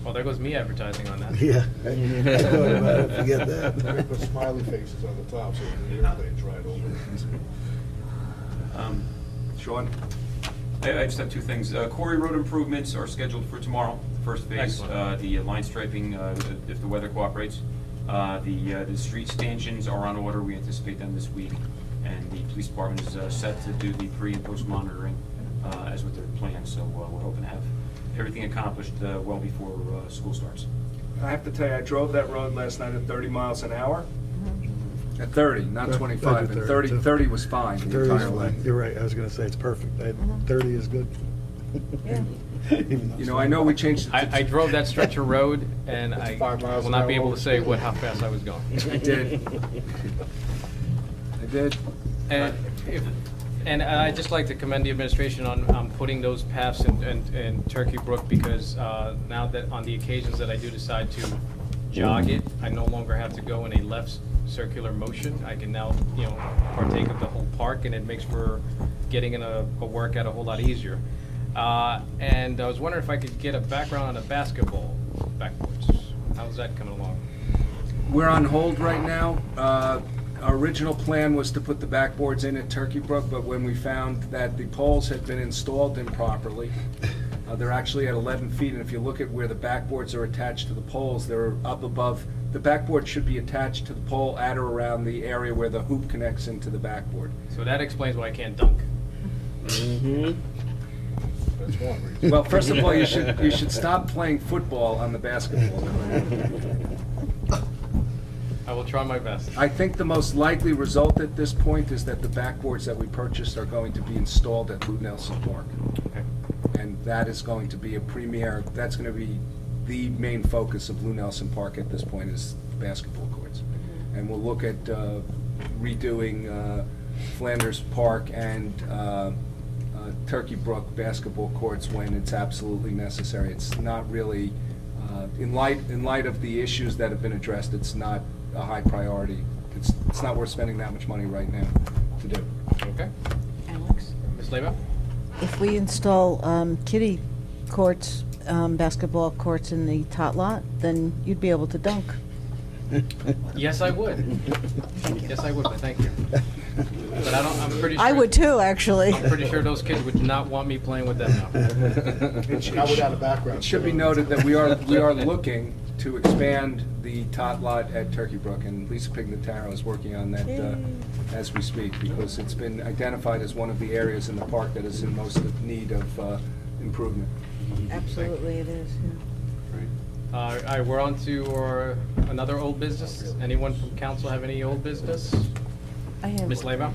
A: Well, there goes me advertising on that.
J: Yeah. I thought about it, forget that.
G: Put smiley faces on the top so the airplanes ride over.
K: Sean?
E: I just have two things. Quarry Road improvements are scheduled for tomorrow, first phase.
A: Excellent.
E: The line striping, if the weather cooperates. The street stanchions are on order. We anticipate them this week. And the police department is set to do the pre and post monitoring as with their plans. So we're hoping to have everything accomplished well before school starts.
K: I have to tell you, I drove that road last night at 30 miles an hour. At 30, not 25. And 30 was fine the
J: 30 is
K: entire way.
J: fine. You're right, I was gonna say, it's perfect. 30 is good.
H: Yeah.
K: You know, I know we changed it to...
A: I drove that stretch of road, and I
G: 5 miles
A: will
G: an
A: not be
G: hour.
A: able to say how fast I was going.
K: I did. I did.
A: And I'd just like to commend the administration on putting those paths in Turkey Brook, because now that on the occasions that I do decide to jog it, I no longer have to go in a left circular motion. I can now, you know, partake of the whole park, and it makes for getting in a workout a whole lot easier. And I was wondering if I could get a background on the basketball backboards. How's that coming along?
K: We're on hold right now. Our original plan was to put the backboards in at Turkey Brook, but when we found that the poles had been installed improperly, they're actually at 11 feet, and if you look at where the backboards are attached to the poles, they're up above. The backboard should be attached to the pole at or around the area where the hoop connects into the backboard.
A: So that explains why I can't dunk.
G: That's one reason.
K: Well, first of all, you should stop playing football on the basketball court.
A: I will try my best.
K: I think the most likely result at this point is that the backboards that we purchased are going to be installed at Lou Nelson Park.
A: Okay.
K: And that is going to be a premier, that's going to be the main focus of Lou Nelson Park at this point, is basketball courts. And we'll look at redoing Flanders Park and Turkey Brook basketball courts when it's absolutely necessary. It's not really, in light of the issues that have been addressed, it's not a high priority. It's not worth spending that much money right now to do.
A: Okay.
H: Alex?
A: Ms. Lebo?
H: If we install kiddie courts, basketball courts in the tot lot, then you'd be able to dunk.
A: Yes, I would. Yes, I would, but thank you. But I'm pretty sure.
H: I would too, actually.
A: I'm pretty sure those kids would not want me playing with them now.
G: Not without a background.
K: It should be noted that we are looking to expand the tot lot at Turkey Brook, and Lisa Pignataro is working on that as we speak, because it's been identified as one of the areas in the park that is in most need of improvement.
H: Absolutely, it is.
A: All right, we're on to another old business. Anyone from council have any old business?
H: I have.
A: Ms. Lebo?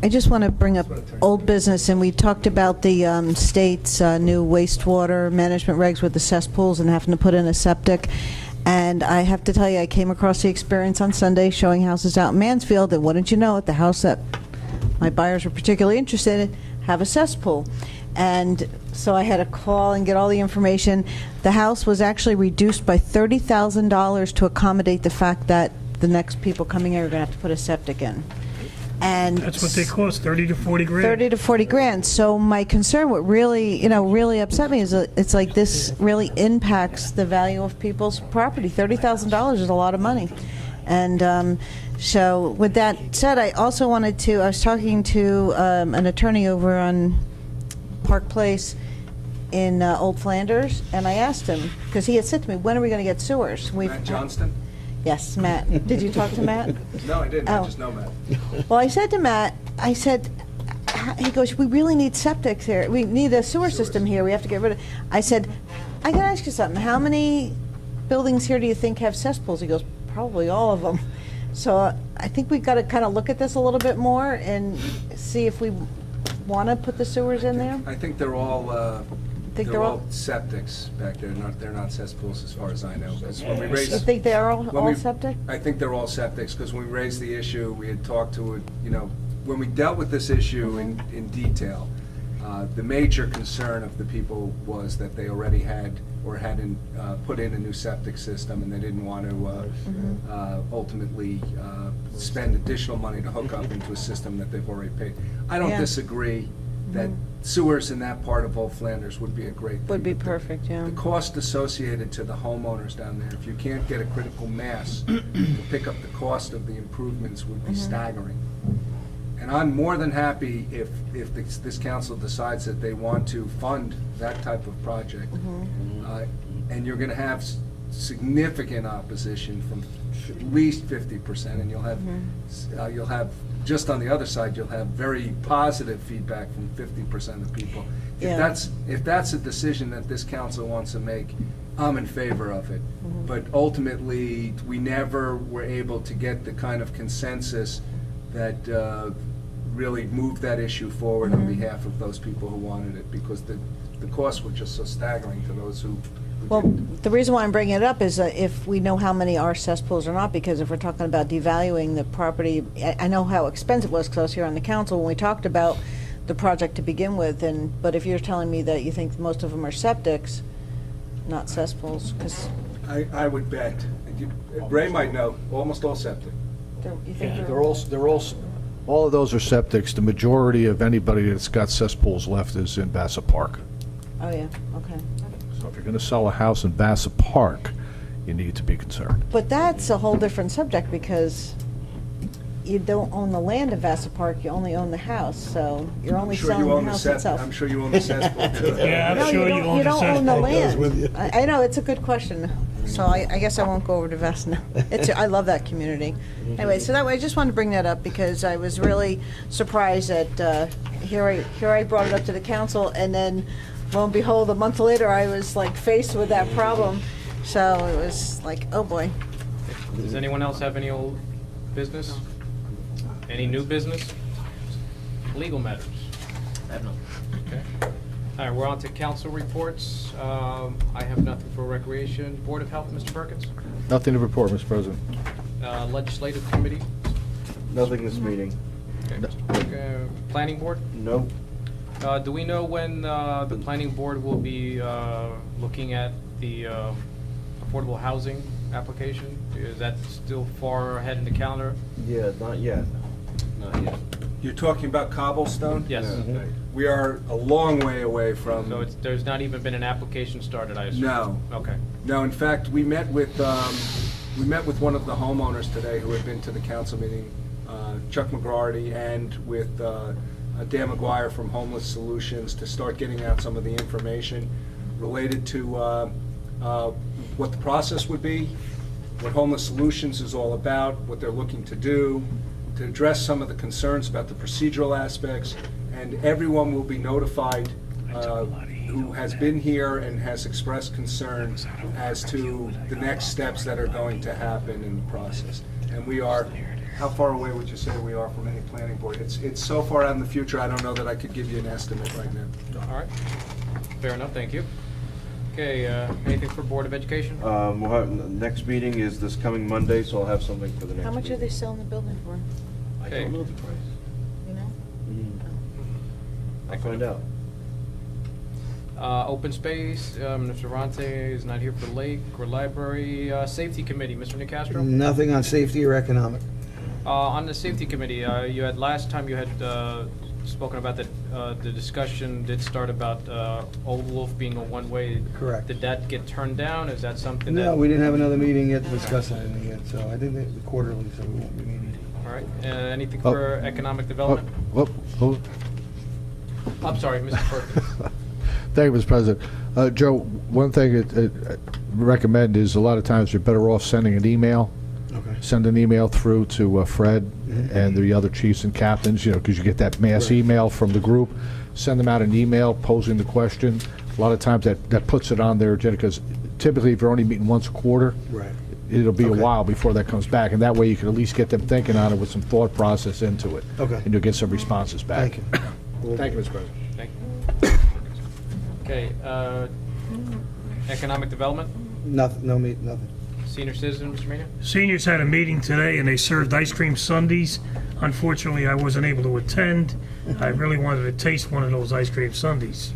H: I just want to bring up old business, and we talked about the state's new wastewater management regs with the cesspools and having to put in a septic. And I have to tell you, I came across the experience on Sunday showing houses out in Mansfield, and wouldn't you know it, the house that my buyers were particularly interested in have a cesspool. And so I had to call and get all the information. The house was actually reduced by $30,000 to accommodate the fact that the next people coming in are going to have to put a septic in. And
B: That's what they cost, 30 to 40 grand.
H: 30 to 40 grand. So my concern, what really, really upset me is that it's like this really impacts the value of people's property. $30,000 is a lot of money. And so with that said, I also wanted to, I was talking to an attorney over on Park Place in Old Flanders, and I asked him, because he had said to me, when are we going to get sewers?
K: Matt Johnston?
H: Yes, Matt. Did you talk to Matt?
K: No, I didn't,
H: Oh.
K: I just know Matt.
H: Well, I said to Matt, I said, he goes, we really need septics here. We need a sewer system here. We have to get rid of. I said, I gotta ask you something. How many buildings here do you think have cesspools? He goes, probably all of them. So I think we've got to kind of look at this a little bit more and see if we want to put the sewers in there.
K: I think they're all,
H: Think
K: they're
H: they're
K: all
H: all-
K: septics back there, they're not cesspools as far as I know. 'Cause when we raised-
H: You think they are
K: when
H: all
K: we-
H: septic?
K: I think they're all septics, because when we raised the issue, we had talked to it, when we dealt with this issue in detail, the major concern of the people was that they already had or hadn't put in a new septic system, and they didn't want to ultimately spend additional money to hook up into a system that they've already paid. I don't
H: Yeah.
K: disagree that sewers in that part of Old Flanders would be a great thing.
H: Would be
K: but the-
H: perfect, yeah.
K: The cost associated to the homeowners down there, if you can't get a critical mass to pick up the cost of the improvements, would be staggering. And I'm more than happy if this council decides that they want to fund that type of project. And you're gonna have significant opposition from at least 50%, and you'll have, just on the other side, you'll have very positive feedback from 50% of people.
H: Yeah.
K: If that's a decision that this council wants to make, I'm in favor of it. But ultimately, we never were able to get the kind of consensus that really moved that issue forward on behalf of those people who wanted it, because the costs were just so staggering to those who
H: Well,
K: didn't.
H: the reason why I'm bringing it up is if we know how many are cesspools or not, because if we're talking about devaluing the property, I know how expensive it was because I was here on the council when we talked about the project to begin with, but if you're telling me that you think most of them are septics, not cesspools, because
K: I would bet, Ray might know, almost all septic.
H: you think
G: They're all of those are septics. The majority of anybody that's got cesspools left is in Bassett Park.
H: Oh, yeah, okay.
G: So if you're going to sell a house in Bassett Park, you need to be concerned.
H: But that's a whole different subject because you don't own the land in Vassar Park, you only own the house, so you're only selling the house itself.
K: I'm sure you own the cesspool too.
B: Yeah, I'm
H: No,
B: sure you own
H: you
B: the
H: don't own the
B: cesspool.
H: land. I know, it's a good question, so I guess I won't go over to Vassar now. I love that community. Anyway, so that way, I just wanted to bring that up because I was really surprised that here I brought it up to the council, and then lo and behold, a month later, I was like faced with that problem. So it was like, oh boy.
A: Does anyone else have any old business? Any new business? Legal matters?
D: I have none.
A: Okay. All right, we're on to council reports. I have nothing for recreation. Board of Health, Mr. Perkins?
G: Nothing to report, Mr. President.
A: Legislative committee?
F: Nothing this meeting.
A: Okay. Planning board?
F: No.
A: Do we know when the planning board will be looking at the affordable housing application? Is that still far ahead in the calendar?
F: Yeah, not yet. Not yet.
K: You're talking about cobblestone?
A: Yes.
F: Mhm.
K: We are a long way away from.
A: So there's not even been an application started, I assume?
K: No.
A: Okay.
K: No, in fact, we met with one of the homeowners today who had been to the council meeting, Chuck McGrarty, and with Dan McGuire from Homeless Solutions to start getting out some of the information related to what the process would be, what Homeless Solutions is all about, what they're looking to do, to address some of the concerns about the procedural aspects, and everyone will be notified who has been here and has expressed concerns as to the next steps that are going to happen in the process. And we are, how far away would you say we are from any planning board? It's so far out in the future, I don't know that I could give you an estimate right now.
A: All right. Fair enough, thank you. Okay, anything for Board of Education?
F: We'll have, next meeting is this coming Monday, so I'll have something for the next
H: How much are
F: meeting.
H: they selling the building for,
F: I
A: Okay.
F: don't know the price.
H: you know?
F: I'll find out.
A: Open space, Mr. Rante is not here for Lake or Library. Safety Committee, Mr. Nicastro?
J: Nothing on safety or economic.
A: On the safety committee, you had, last time you had spoken about the discussion did start about Old Wolf being a one-way.
J: Correct.
A: Did that get turned down? Is that something that?
J: No, we didn't have another meeting yet to discuss anything yet, so I think that quarterly, so we won't be meeting.
A: All right. Anything for economic development? I'm sorry, Mr. Perkins.
G: Thank you, Mr. President. Joe, one thing I recommend is a lot of times you're better off sending an email.
J: Okay.
G: Send an email through to Fred and the other chiefs and captains, because you get that mass email from the group. Send them out an email posing the question. A lot of times that puts it on their agenda, because typically if you're only meeting once a quarter,
J: Right.
G: it'll be
J: Okay.
G: a while before that comes back, and that way you can at least get them thinking on it with some thought process into it.
J: Okay.
G: And you'll get some responses back.
J: Thank you.
G: Thank you, Mr. President.
A: Thank you. Okay, economic development,
J: Nothing, nothing.
A: senior citizen, Mr. Mena?
B: Seniors had a meeting today, and they served ice cream sundaes. Unfortunately, I wasn't able to attend. I really wanted to taste one of those ice cream sundaes.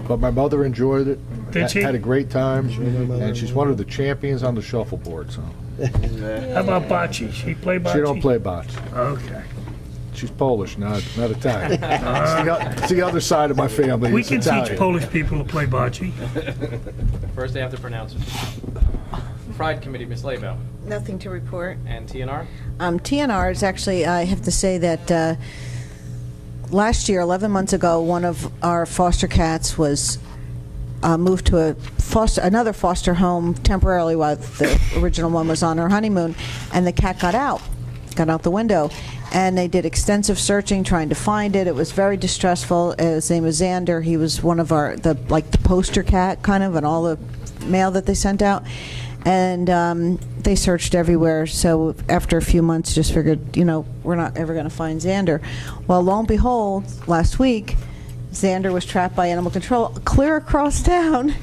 G: But my mother enjoyed it.
B: Did she?
G: Had a great time,
J: my mother
G: and she's one of the champions on the shuffleboard, so.
B: How about bocce? She play bocce?
G: She don't play bocce.
B: Okay.
G: She's Polish, not Italian. It's the other side of my family.
B: We
G: It's
B: can
G: Italian.
B: teach Polish people to play bocce.
A: First, they have to pronounce it. Pride Committee, Ms. Laybow,
H: Nothing to report.
A: and TNR?
H: TNR is actually, I have to say that last year, 11 months ago, one of our foster cats was moved to another foster home temporarily while the original one was on her honeymoon, and the cat got out the window, and they did extensive searching trying to find it. It was very distressful. His name was Xander. He was one of the poster cat kind of, and all the mail that they sent out. And they searched everywhere. So after a few months, just figured, we're not ever going to find Xander. Well, lo and behold, last week, Xander was trapped by animal control clear across town.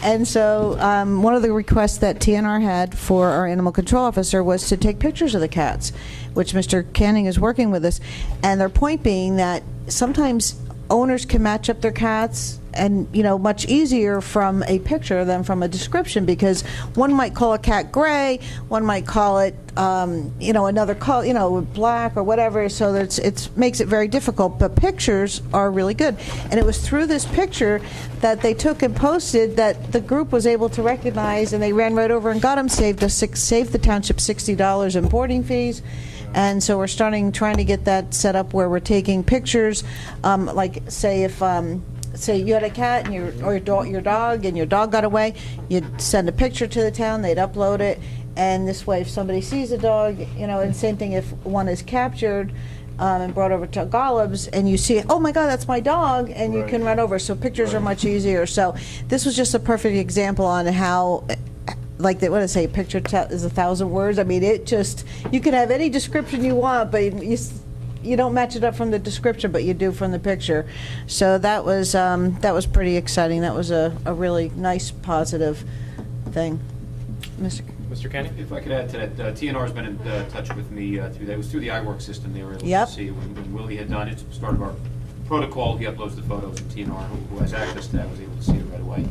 H: And so one of the requests that TNR had for our animal control officer was to take pictures of the cats, which Mr. Canning is working with us. And their point being that sometimes owners can match up their cats and much easier from a picture than from a description, because one might call a cat gray, one might call it another color, black or whatever, so that it makes it very difficult. But pictures are really good, and it was through this picture that they took and posted that the group was able to recognize, and they ran right over and got them, saved the township $60 in boarding fees. And so we're trying to get that set up where we're taking pictures, like say if say you had a cat and your dog and your dog got away, you'd send a picture to the town, they'd upload it, and this way if somebody sees a dog, and same thing if one is captured and brought over to Golubs and you see, oh my God, that's my dog, and you can run over. So pictures are much easier. So this was just a perfect example on how, like they say, a picture is 1,000 words. I mean, you can have any description you want, but you don't match it up from the description, but you do from the picture. So that was pretty exciting. That was a really nice, positive thing.
A: Mr. Kenny?
E: If I could add to that, TNR's been in touch with me through that. It was through the iWork system they were able
H: Yep.
E: to see it when Willie had done it. It's part of our protocol. He uploads the photos, and TNR, who has access to that, was able to see it right away.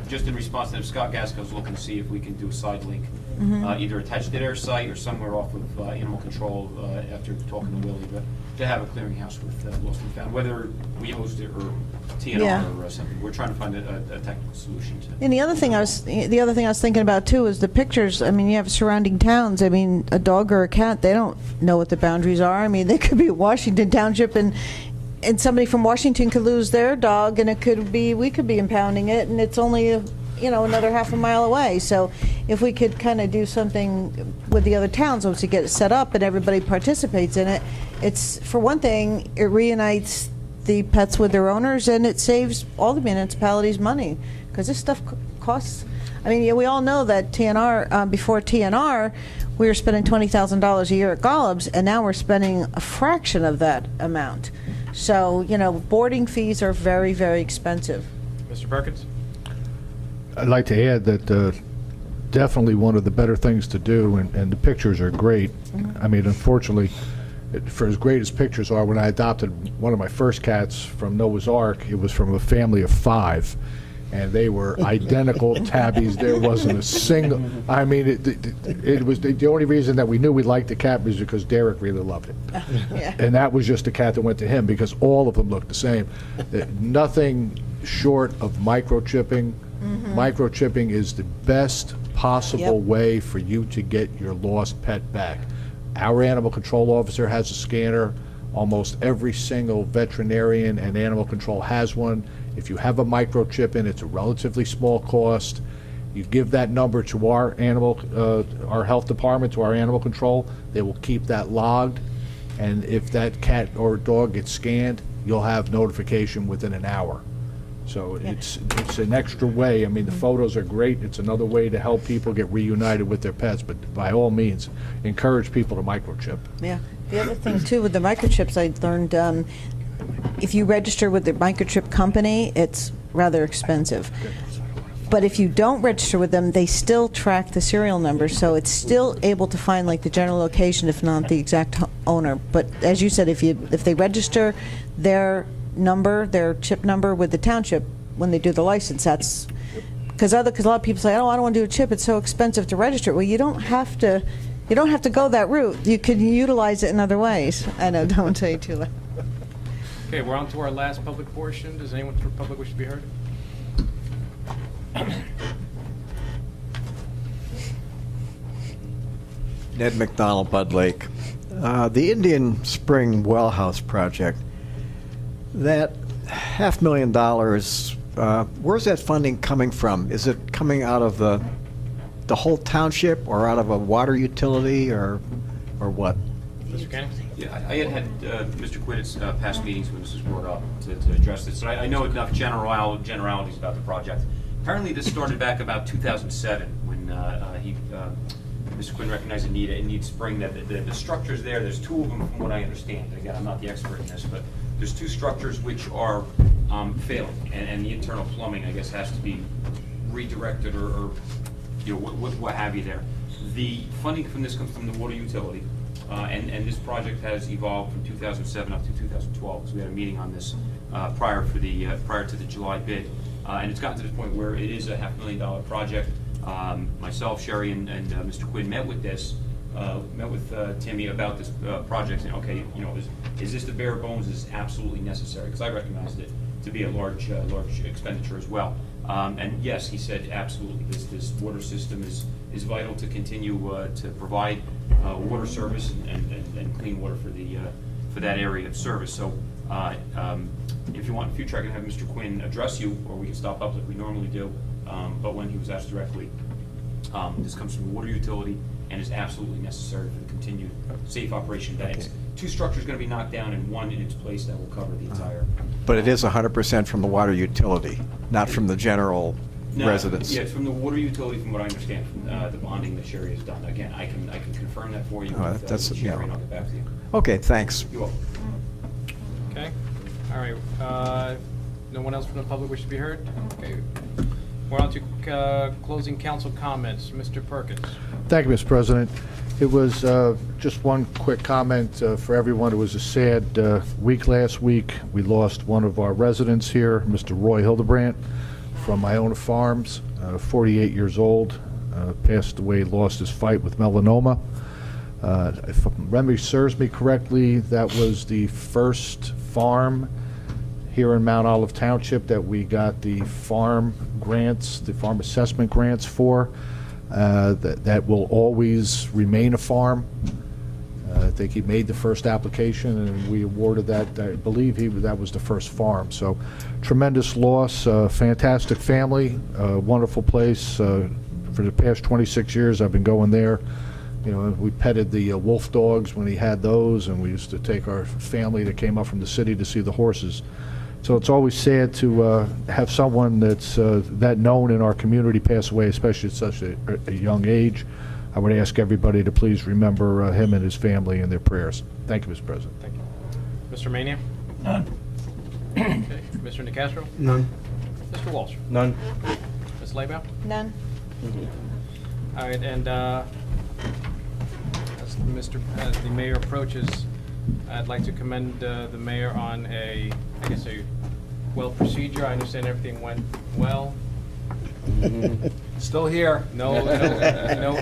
E: Just in response to them, Scott Gaskell's looking to see if we can do a side link, either attached to their site or somewhere off of animal control after talking to Willie, but to have a clearinghouse with Lost and Found, whether we host it or TNR or something. We're trying to find a technical solution to.
H: And the other thing I was thinking about too is the pictures. I mean, you have surrounding towns. I mean, a dog or a cat, they don't know what the boundaries are. I mean, they could be Washington Township and somebody from Washington could lose their dog, and we could be impounding it, and it's only another half a mile away. So if we could kind of do something with the other towns once you get it set up and everybody participates in it, it's, for one thing, it reunites the pets with their owners, and it saves all the municipalities money, because this stuff costs. I mean, we all know that TNR, before TNR, we were spending $20,000 a year at Golubs, and now we're spending a fraction of that amount. So, boarding fees are very, very expensive.
A: Mr. Perkins?
G: I'd like to add that definitely one of the better things to do, and the pictures are great. I mean, unfortunately, for as great as pictures are, when I adopted one of my first cats from Noah's Ark, it was from a family of 5. and they were identical tabbies. There wasn't a single, I mean, it was, the only reason that we knew we liked the cat was because Derek really loved it.
H: Yeah.
G: And that was just the cat that went to him, because all of them looked the same. Nothing short of microchipping. Microchipping is the best possible
H: Yep.
G: way for you to get your lost pet back. Our animal control officer has a scanner. Almost every single veterinarian and animal control has one. If you have a microchip in, it's a relatively small cost. You give that number to our our health department, to our animal control, they will keep that logged. And if that cat or dog gets scanned, you'll have notification within an hour. So it's an extra way. I mean, the photos are great. It's another way to help people get reunited with their pets, but by all means, encourage people to microchip.
H: Yeah. The other thing, too, with the microchips, I learned if you register with the microchip company, it's rather expensive. But if you don't register with them, they still track the serial number, so it's still able to find like the general location, if not the exact owner. But as you said, if they register their number, their chip number with the township when they do the license, that's because a lot of people say, "Oh, I don't want to do a chip; it's so expensive to register." Well, you don't have to. You don't have to go that route. You can utilize it in other ways. I know, don't say too loud.
A: Okay, we're on to our last public portion. Does anyone from public wish to be heard?
M: Ned McDonald, Bud Lake. The Indian Spring Well House project, that $500,000, where's that funding coming from? Is it coming out of the whole township, or out of a water utility, or what?
A: Mr. Kenny?
E: Yeah, I had Mr. Quinn at past meetings when this was brought up to address this. So I know enough generalities about the project. Apparently, this started back about 2007 when Mr. Quinn recognized the need at Indian Spring. That the structures there, there's two of them from what I understand. Again, I'm not the expert in this, but there's two structures which are failing, and the internal plumbing, I guess, has to be redirected or you know, what have you there. The funding from this comes from the water utility, and this project has evolved from 2007 up to 2012. So we had a meeting on this prior to the July bid, and it's gotten to the point where it is a $500,000 project. Myself, Sherry, and Mr. Quinn met with Timmy about this project, saying, okay, you know, is this the bare bones? Is this absolutely necessary? Because I recognized it to be a large expenditure as well. And yes, he said absolutely. This water system is vital to continue to provide water service and clean water for that area of service. So if you want in the future, I can have Mr. Quinn address you, or we can stop up like we normally do. But when he was asked directly, this comes from the water utility and is absolutely necessary for the continued safe operation. That it's two structures going to be knocked down and one in its place that will cover the entire.
M: But it is 100% from the water utility, not from the general residents.
E: Yeah, it's from the water utility, from what I understand, from the bonding that Sherry has done. Again, I can confirm that for you with Sherry, and I'll get back to you.
M: Okay, thanks.
E: You're welcome.
A: Okay. All right. No one else from the public wish to be heard? Okay. We're on to closing council comments. Mr. Perkins.
G: Thank you, Mr. President. It was just one quick comment for everyone. It was a sad week last week. We lost one of our residents here, Mr. Roy Hildebrandt, from Iona Farms, 48 years old, passed away, lost his fight with melanoma. If memory serves me correctly, that was the first farm here in Mount Olive Township that we got the farm grants, the farm assessment grants for. That will always remain a farm. I think he made the first application and we awarded that. I believe that was the first farm. So tremendous loss, fantastic family, wonderful place. For the past 26 years I've been going there. You know, we petted the wolf dogs when he had those, and we used to take our family that came up from the city to see the horses. So it's always sad to have someone that's that known in our community pass away, especially at such a young age. I would ask everybody to please remember him and his family in their prayers. Thank you, Mr. President.
A: Thank you. Mr. Mania?
B: None.
A: Okay. Mr. DeCastro?
J: None.
A: Mr. Walsh?
F: None.
A: Ms. Laybow?
H: None.
A: All right, and as the mayor approaches, I'd like to commend the mayor on a well procedure. I understand everything went well.
K: Still here.
A: No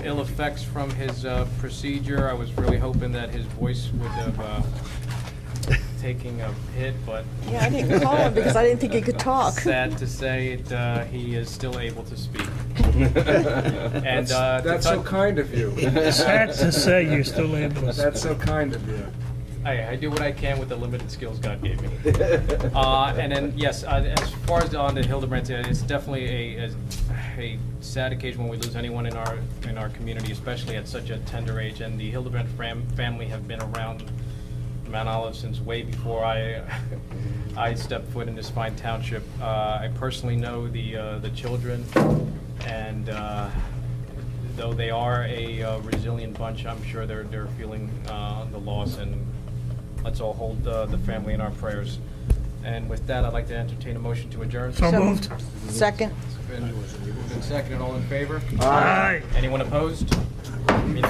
A: ill effects from his procedure. I was really hoping that his voice would have taken a hit, but
H: Yeah, I didn't call him because I didn't think he could talk.
A: sad to say, he is still able to speak. And
K: That's so kind of you.
B: Sad to say, you're still able to.
K: That's so kind of you.
A: I do what I can with the limited skills God gave me. And then, yes, as far as on the Hildebrandt, it's definitely a sad occasion when we lose anyone in our community, especially at such a tender age. And the Hildebrandt family have been around Mount Olive since way before I stepped foot in this fine township. I personally know the children, and though they are a resilient bunch, I'm sure they're feeling the loss, and let's all hold the family in our prayers. And with that, I'd like to entertain a motion to adjourn.
B: So moved.
H: Second.
A: Been moved and seconded. All in favor?
B: Aye.
A: Anyone opposed? Meeting